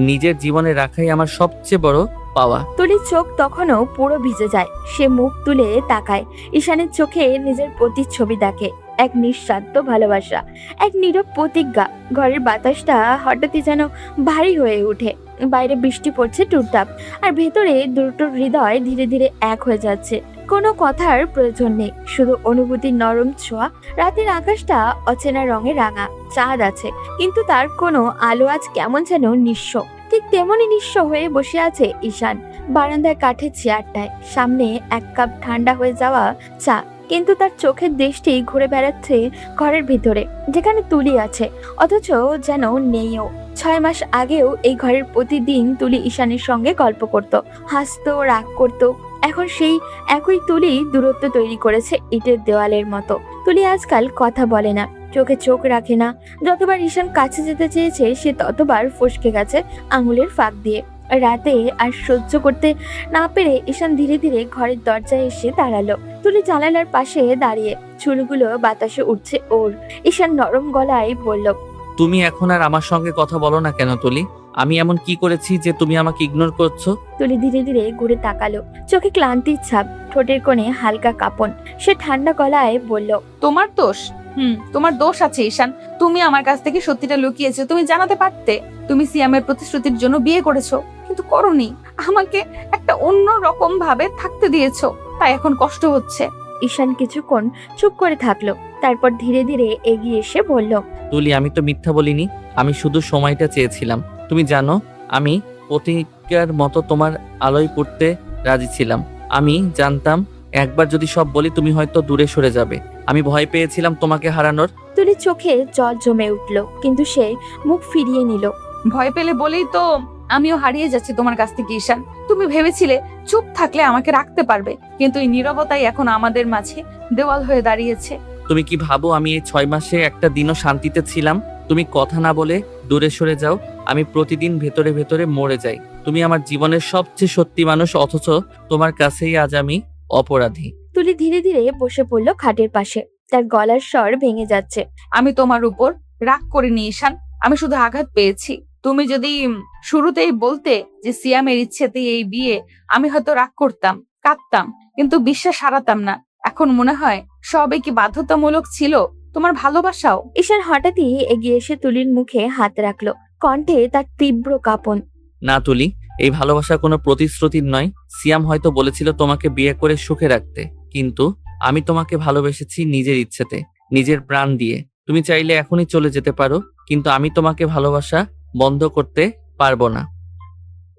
নিজের জীবনে রাখাই আমার সবচেয়ে বড় পাওয়া। তুলির চোখ তখনও পুরো ভিজে যায়। সে মুখ তুলে তাকায়। ঈশানের চোখে নিজের প্রতিচ্ছবি দেখে, এক নিঃস্বার্থ ভালোবাসা, এক নীরব প্রতিজ্ঞা। ঘরের বাতাসটা হঠাৎই যেন ভারী হয়ে ওঠে। বাইরে বৃষ্টি পড়ছে টুপটাপ, আর ভেতরে দুটো হৃদয় ধীরে ধীরে এক হয়ে যাচ্ছে। কোনো কথার প্রয়োজন নেই, শুধু অনুভূতির নরম ছোঁয়া। রাতের আকাশটা অচেনা রঙে রাঙা, চাঁদ আছে, কিন্তু তার কোনো আলো আজ কেমন যেন নিঃস্ব। ঠিক তেমনই নিঃস্ব হয়ে বসে আছে ঈশান বারান্দার কাঠের চেয়ারটায়। সামনে এক কাপ ঠান্ডা হয়ে যাওয়া চা, কিন্তু তার চোখের দৃষ্টি ঘুরে বেড়াচ্ছে ঘরের ভিতরে, যেখানে তুলি আছে অথচ যেন নেইও। 6 মাস আগেও এই ঘরের প্রতিদিন তুলি ঈশানের সঙ্গে গল্প করত, হাসতো, রাগ করত। এখন সেই একই তুলি দূরত্ব তৈরি করেছে ইটের দেওয়ালের মতো। তুলি আজকাল কথা বলে না, চোখে চোখ রাখে না। যতবার ঈশান কাছে যেতে চেয়েছে সে ততবার ফসকে গেছে আঙুলের ফাঁক দিয়ে। রাতে আর সহ্য করতে না পেরে ঈশান ধীরে ধীরে ঘরের দরজায় এসে দাঁড়ালো। তুলি জানালার পাশে দাঁড়িয়ে, চুলগুলো বাতাসে উঠছে ওর। ঈশান নরম গলায় বলল, তুমি এখন আর আমার সঙ্গে কথা বলো না কেন তুলি? আমি এমন কি করেছি যে তুমি আমাকে ইগনোর করছো? তুলি ধীরে ধীরে ঘুরে তাকালো, চোখে ক্লান্তির ছাপ, ঠোঁটের কোণে হালকা কাঁপন। সে ঠান্ডা গলায় বলল, তোমার দোষ। তোমার দোষ আছে ঈশান। তুমি আমার কাছ থেকে সত্যিটা লুকিয়েছো। তুমি জানাতে পারতে। তুমি সিয়ামের প্রতিশ্রুতির জন্য বিয়ে করেছো, কিন্তু করোনি। আমাকে একটা অন্য রকম ভাবে থাকতে দিয়েছো, তাই এখন কষ্ট হচ্ছে। ঈশান কিছুক্ষণ চুপ করে থাকলো, তারপর ধীরে ধীরে এগিয়ে এসে বলল, তুলি, আমি তো মিথ্যা বলিনি। আমি শুধু সময়টা চেয়েছিলাম। তুমি জানো, আমি প্রতিজ্ঞার মতো তোমার আলোয় পড়তে রাজি ছিলাম। আমি জানতাম একবার যদি সব বলি তুমি হয়তো দূরে সরে যাবে। আমি ভয় পেয়েছিলাম তোমাকে হারানোর। তুলির চোখে জল জমে উঠল, কিন্তু সে মুখ ফিরিয়ে নিল। ভয় পেলে বলেই তো আমিও হারিয়ে যাচ্ছি তোমার কাছ থেকে ঈশান। তুমি ভেবেছিলে চুপ থাকলে আমাকে রাখতে পারবে, কিন্তু এই নীরবতাই এখন আমাদের মাঝে দেওয়াল হয়ে দাঁড়িয়েছে। তুমি কি ভাবো আমি এই 6 মাসে একটা দিনও শান্তিতে ছিলাম? তুমি কথা না বলে দূরে সরে যাও, আমি প্রতিদিন ভেতরে ভেতরে মরে যাই। তুমি আমার জীবনের সবচেয়ে সত্যি মানুষ, অথচ তোমার কাছেই আজ আমি অপরাধী। তুলি ধীরে ধীরে বসে পড়ল খাটের পাশে, তার গলার স্বর ভেঙে যাচ্ছে। আমি তোমার উপর রাগ করিনি ঈশান, আমি শুধু আঘাত পেয়েছি। তুমি যদি শুরুতেই বলতে যে সিয়ামের ইচ্ছেতেই এই বিয়ে, আমি হয়তো রাগ করতাম, কাঁদতাম, কিন্তু বিশ্বাস হারাতাম না। এখন মনে হয় সবই কি বাধ্যতামূলক ছিল? তোমার ভালোবাসাও। ঈশান হঠাৎই এগিয়ে এসে তুলির মুখে হাত রাখলো, কণ্ঠে তার তীব্র কাঁপন। না তুলি, এই ভালোবাসা কোনো প্রতিশ্রুতির নয়। সিয়াম হয়তো বলেছিল তোমাকে বিয়ে করে সুখে রাখতে, কিন্তু আমি তোমাকে ভালোবেসেছি নিজের ইচ্ছেতে, নিজের প্রাণ দিয়ে। তুমি চাইলে এখনই চলে যেতে পারো, কিন্তু আমি তোমাকে ভালোবাসা বন্ধ করতে পারবো না।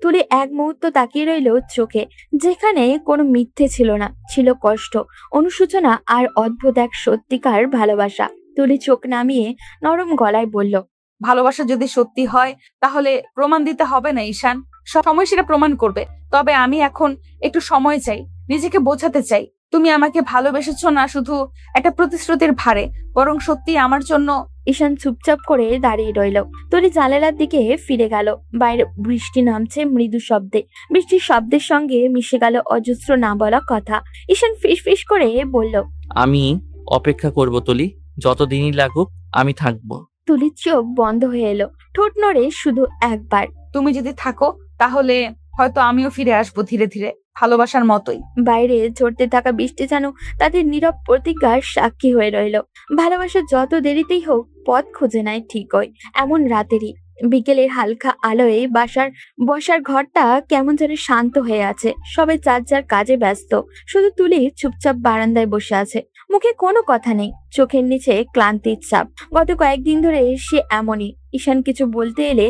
তুলি এক মুহূর্ত তাকিয়ে রইল চোখে, যেখানে কোনো মিথ্যে ছিল না, ছিল কষ্ট, অনুশোচনা আর অদ্ভুত এক সত্যিকার ভালোবাসা। তুলি চোখ নামিয়ে নরম গলায় বলল, ভালোবাসা যদি সত্যি হয় তাহলে প্রমাণ দিতে হবে না ঈশান, সময় সেটা প্রমাণ করবে। তবে আমি এখন একটু সময় চাই, নিজেকে বোঝাতে চাই। তুমি আমাকে ভালোবেসেছো না শুধু একটা প্রতিশ্রুতির ভারে, বরং সত্যি আমার জন্য। ঈশান চুপচাপ করে দাঁড়িয়ে রইল। তুলি জানালার দিকে ফিরে গেল। বাইরে বৃষ্টি নামছে মৃদু শব্দে। বৃষ্টির শব্দের সঙ্গে মিশে গেল অজস্র না বলা কথা। ঈশান ফিস ফিস করে বলল, আমি অপেক্ষা করব তুলি, যতদিনই লাগুক আমি থাকবো। তুলির চোখ বন্ধ হয়ে এলো, ঠোঁট নড়ে শুধু একবার। তুমি যদি থাকো তাহলে হয়তো আমিও ফিরে আসবো ধীরে ধীরে, ভালোবাসার মতোই। বাইরে ঝরতে থাকা বৃষ্টি যেন তাদের নীরব প্রতিজ্ঞার সাক্ষী হয়ে রইল। ভালোবাসা যত দেরিতেই হোক পথ খুঁজে নেয় ঠিকই। এমন রাতেরই বিকেলের হালকা আলোয় বসার ঘরটা কেমন যেন শান্ত হয়ে আছে। সবাই যার যার কাজে ব্যস্ত, শুধু তুলি চুপচাপ বারান্দায় বসে আছে। মুখে কোনো কথা নেই, চোখের নিচে ক্লান্তির ছাপ। গত কয়েকদিন ধরে সে এমনই। ঈশান কিছু বলতে এলে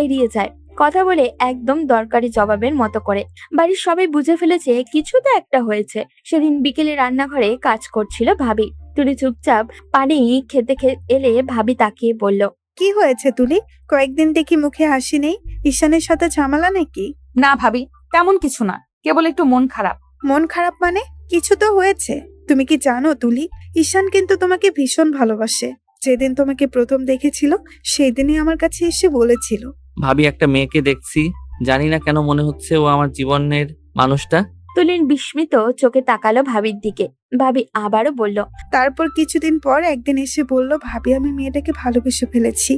এড়িয়ে যায়, কথা বলে একদম দরকারি জবাবের মতো করে। বাড়ির সবাই বুঝে ফেলেছে কিছু তো একটা হয়েছে। সেদিন বিকেলে রান্নাঘরে কাজ করছিল ভাবি। তুলি চুপচাপ পানি খেতে এলে ভাবি তাকিয়ে বলল, কি হয়েছে তুলি? কয়েকদিন দেখি মুখে হাসি নেই। ঈশানের সাথে ঝামেলা নাকি? না ভাবি, তেমন কিছু না, কেবল একটু মন খারাপ। মন খারাপ মানে? কিছু তো হয়েছে। তুমি কি জানো তুলি, ঈশান কিন্তু তোমাকে ভীষণ ভালোবাসে। যেদিন তোমাকে প্রথম দেখেছিল সেই দিনই আমার কাছে এসে বলেছিল। ভাবি, একটা মেয়েকে দেখছি, জানি না কেন মনে হচ্ছে ও আমার জীবনের মানুষটা। তুলিন বিস্মিত চোখে তাকালো ভাবির দিকে। ভাবি আবারও বলল, তারপর কিছুদিন পর একদিন এসে বলল, ভাবি আমি মেয়েটাকে ভালোবেসে ফেলেছি।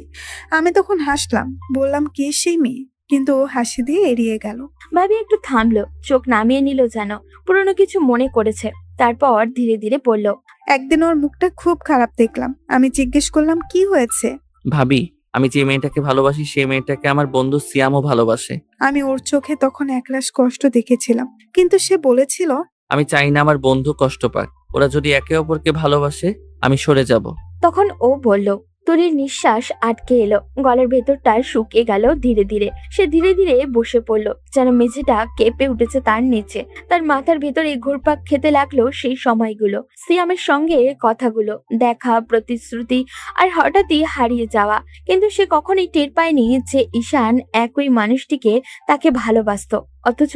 আমি তখন হাসলাম, বললাম কে সেই মেয়ে? কিন্তু ও হাসি দিয়ে এড়িয়ে গেল। ভাবি একটু থামলো, চোখ নামিয়ে নিল যেন পুরনো কিছু মনে করেছে। তারপর ধীরে ধীরে বলল, একদিন ওর মুখটা খুব খারাপ দেখলাম। আমি জিজ্ঞেস করলাম কি হয়েছে। ভাবি, আমি যে মেয়েটাকে ভালোবাসি সেই মেয়েটাকে আমার বন্ধু সিয়ামও ভালোবাসে। আমি ওর চোখে তখন একরাশ কষ্ট দেখেছিলাম, কিন্তু সে বলেছিল আমি চাই না আমার বন্ধু কষ্ট পাক। ওরা যদি একে অপরকে ভালোবাসে আমি সরে যাব। তখন ও বলল। তুলির নিঃশ্বাস আটকে এলো, গলার ভেতরটা শুকিয়ে গেল ধীরে ধীরে। সে ধীরে ধীরে বসে পড়ল, যেন মেঝেটা কেঁপে উঠেছে তার নিচে। তার মাথার ভেতরে ঘুরপাক খেতে লাগলো সেই সময়গুলো, সিয়ামের সঙ্গে কথাগুলো, দেখা, প্রতিশ্রুতি, আর হঠাৎই হারিয়ে যাওয়া। কিন্তু সে কখনোই টের পায়নি যে ঈশান একই মানুষটিকে তাকে ভালোবাসতো, অথচ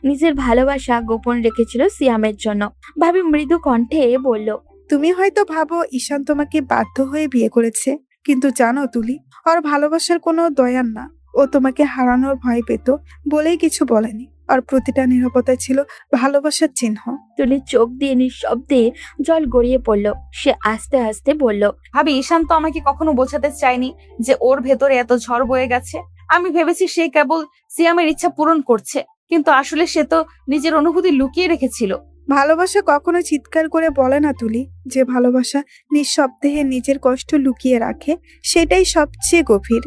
নিজের ভালোবাসা গোপন রেখেছিল সিয়ামের জন্য। ভাবি মৃদু কণ্ঠে বলল, তুমি হয়তো ভাবো ঈশান তোমাকে বাধ্য হয়ে বিয়ে করেছে, কিন্তু জানো তুলি, ওর ভালোবাসার কোনো দয়ার না। ও তোমাকে হারানোর ভয় পেত বলেই কিছু বলেনি। আর প্রতিটা নীরবতা ছিল ভালোবাসার চিহ্ন। তুলির চোখ দিয়ে নিঃশব্দে জল গড়িয়ে পড়ল। সে আস্তে আস্তে বলল, ভাবি ঈশান তো আমাকে কখনো বোঝাতে চায়নি যে ওর ভেতরে এত ঝড় বয়ে গেছে। আমি ভেবেছি সে কেবল সিয়ামের ইচ্ছা পূরণ করছে, কিন্তু আসলে সে তো নিজের অনুভূতি লুকিয়ে রেখেছিল। ভালোবাসা কখনো চিৎকার করে বলে না তুলি। যে ভালোবাসা নিঃশব্দে নিজের কষ্ট লুকিয়ে রাখে, সেটাই সবচেয়ে গভীর।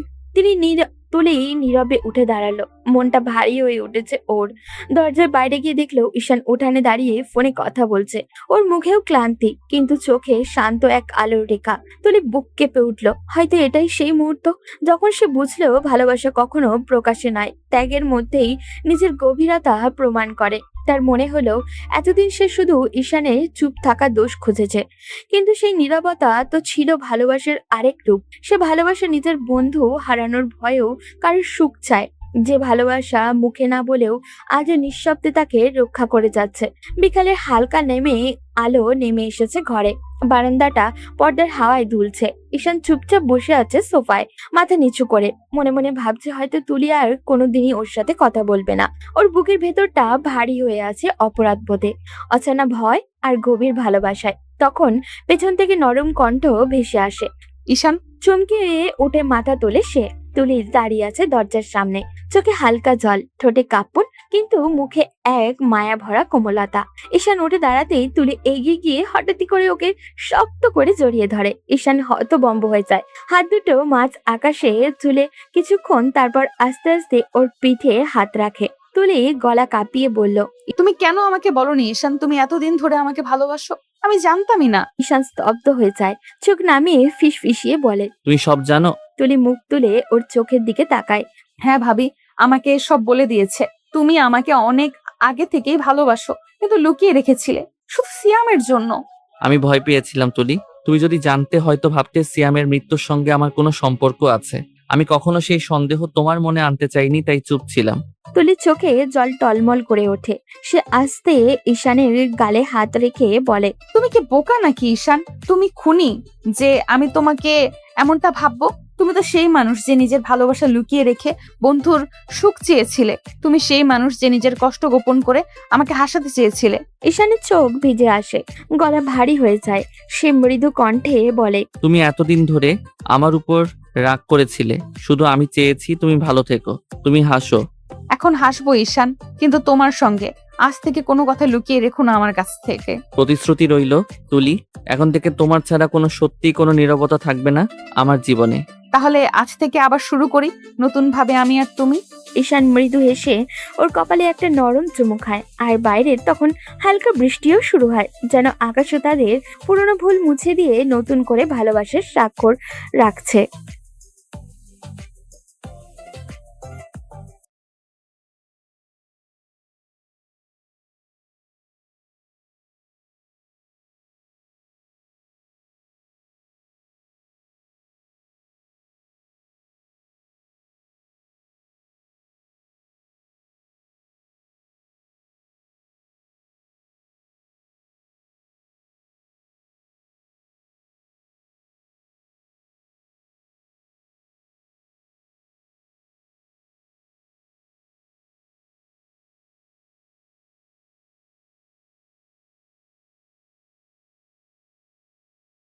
তুলি নীরবে উঠে দাঁড়ালো, মনটা ভারী হয়ে উঠেছে ওর। দরজার বাইরে গিয়ে দেখলো ঈশান উঠানে দাঁড়িয়ে ফোনে কথা বলছে। ওর মুখেও ক্লান্তি, কিন্তু চোখে শান্ত এক আলোর রেখা। তুলি বুক কেঁপে উঠলো। হয়তো এটাই সেই মুহূর্ত যখন সে বুঝলো ভালোবাসা কখনো প্রকাশে নয়, ত্যাগের মধ্যেই নিজের গভীরতা প্রমাণ করে। তার মনে হলো এতদিন সে শুধু ঈশানের চুপ থাকা দোষ খুঁজেছে, কিন্তু সেই নীরবতা তো ছিল ভালোবাসার আরেক রূপ। সে ভালোবাসা নিজের বন্ধু হারানোর ভয়েও কারোর সুখ চায়, যে ভালোবাসা মুখে না বলেও আজও নিঃশব্দে তাকে রক্ষা করে যাচ্ছে। বিকালের হালকা আলো নেমে এসেছে ঘরে। বারান্দাটা পর্দার হাওয়ায় দুলছে। ঈশান চুপচাপ বসে আছে সোফায়, মাথা নিচু করে। মনে মনে ভাবছে হয়তো তুলি আর কোনোদিনই ওর সাথে কথা বলবে না। ওর বুকের ভেতরটা ভারী হয়ে আছে অপরাধ বোধে, অচেনা ভয় আর গভীর ভালোবাসায়। তখন পেছন থেকে নরম কণ্ঠ ভেসে আসে। ঈশান, চমকে উঠে মাথা তোলে সে। তুলি দাঁড়িয়ে আছে দরজার সামনে, চোখে হালকা জল, ঠোঁটে কাঁপন, কিন্তু মুখে এক মায়া ভরা কোমলতা। ঈশান উঠে দাঁড়াতেই তুলি এগিয়ে গিয়ে হঠাৎই করে ওকে শক্ত করে জড়িয়ে ধরে। ঈশান হতভম্ব হয়ে যায়, হাত দুটো মাঝ আকাশে তুলে কিছুক্ষণ, তারপর আস্তে আস্তে ওর পিঠে হাত রাখে। তুলি গলা কাঁপিয়ে বলল, তুমি কেন আমাকে বলনি ঈশান তুমি এতদিন ধরে আমাকে ভালোবাসো? আমি জানতামই না। ঈশান স্তব্ধ হয়ে যায়, চোখ নামিয়ে ফিসফিসিয়ে বলে, তুমি সব জানো? তুলি মুখ তুলে ওর চোখের দিকে তাকায়। হ্যাঁ ভাবি, আমাকে সব বলে দিয়েছে। তুমি আমাকে অনেক আগে থেকেই ভালোবাসো, কিন্তু লুকিয়ে রেখেছিলে শুধু সিয়ামের জন্য। আমি ভয় পেয়েছিলাম তুলি। তুমি যদি জানতে হয়তো ভাবতে সিয়ামের মৃত্যুর সঙ্গে আমার কোনো সম্পর্ক আছে। আমি কখনো সেই সন্দেহ তোমার মনে আনতে চাইনি, তাই চুপ ছিলাম। তুলির চোখে জল টলমল করে ওঠে। সে আস্তে ঈশানের গালে হাত রেখে বলে, তুমি কি বোকা নাকি ঈশান? তুমি খুনি যে আমি তোমাকে এমনটা ভাববো? তুমি তো সেই মানুষ যে নিজের ভালোবাসা লুকিয়ে রেখে বন্ধুর সুখ চেয়েছিলে। তুমি সেই মানুষ যে নিজের কষ্ট গোপন করে আমাকে হাসাতে চেয়েছিলে। ঈশানের চোখ ভিজে আসে, গলা ভারী হয়ে যায়। সে মৃদু কণ্ঠে বলে, তুমি এতদিন ধরে আমার উপর রাগ করেছিলে, শুধু আমি চেয়েছি তুমি ভালো থেকো। তুমি হাসো। এখন হাসবো ঈশান, কিন্তু তোমার সঙ্গে। আজ থেকে কোনো কথা লুকিয়ে রেখো না আমার কাছ থেকে। প্রতিশ্রুতি রইল তুলি, এখন থেকে তোমার ছাড়া কোনো নীরবতা থাকবে না আমার জীবনে। তাহলে আজ থেকে আবার শুরু করি নতুন ভাবে আমি আর তুমি। ঈশান মৃদু হেসে ওর কপালে একটা নরম চুমু খায়। আর বাইরে তখন হালকা বৃষ্টিও শুরু হয়, যেন আকাশও তাদের পুরনো ভুল মুছে দিয়ে নতুন করে ভালোবাসার স্বাক্ষর রাখছে।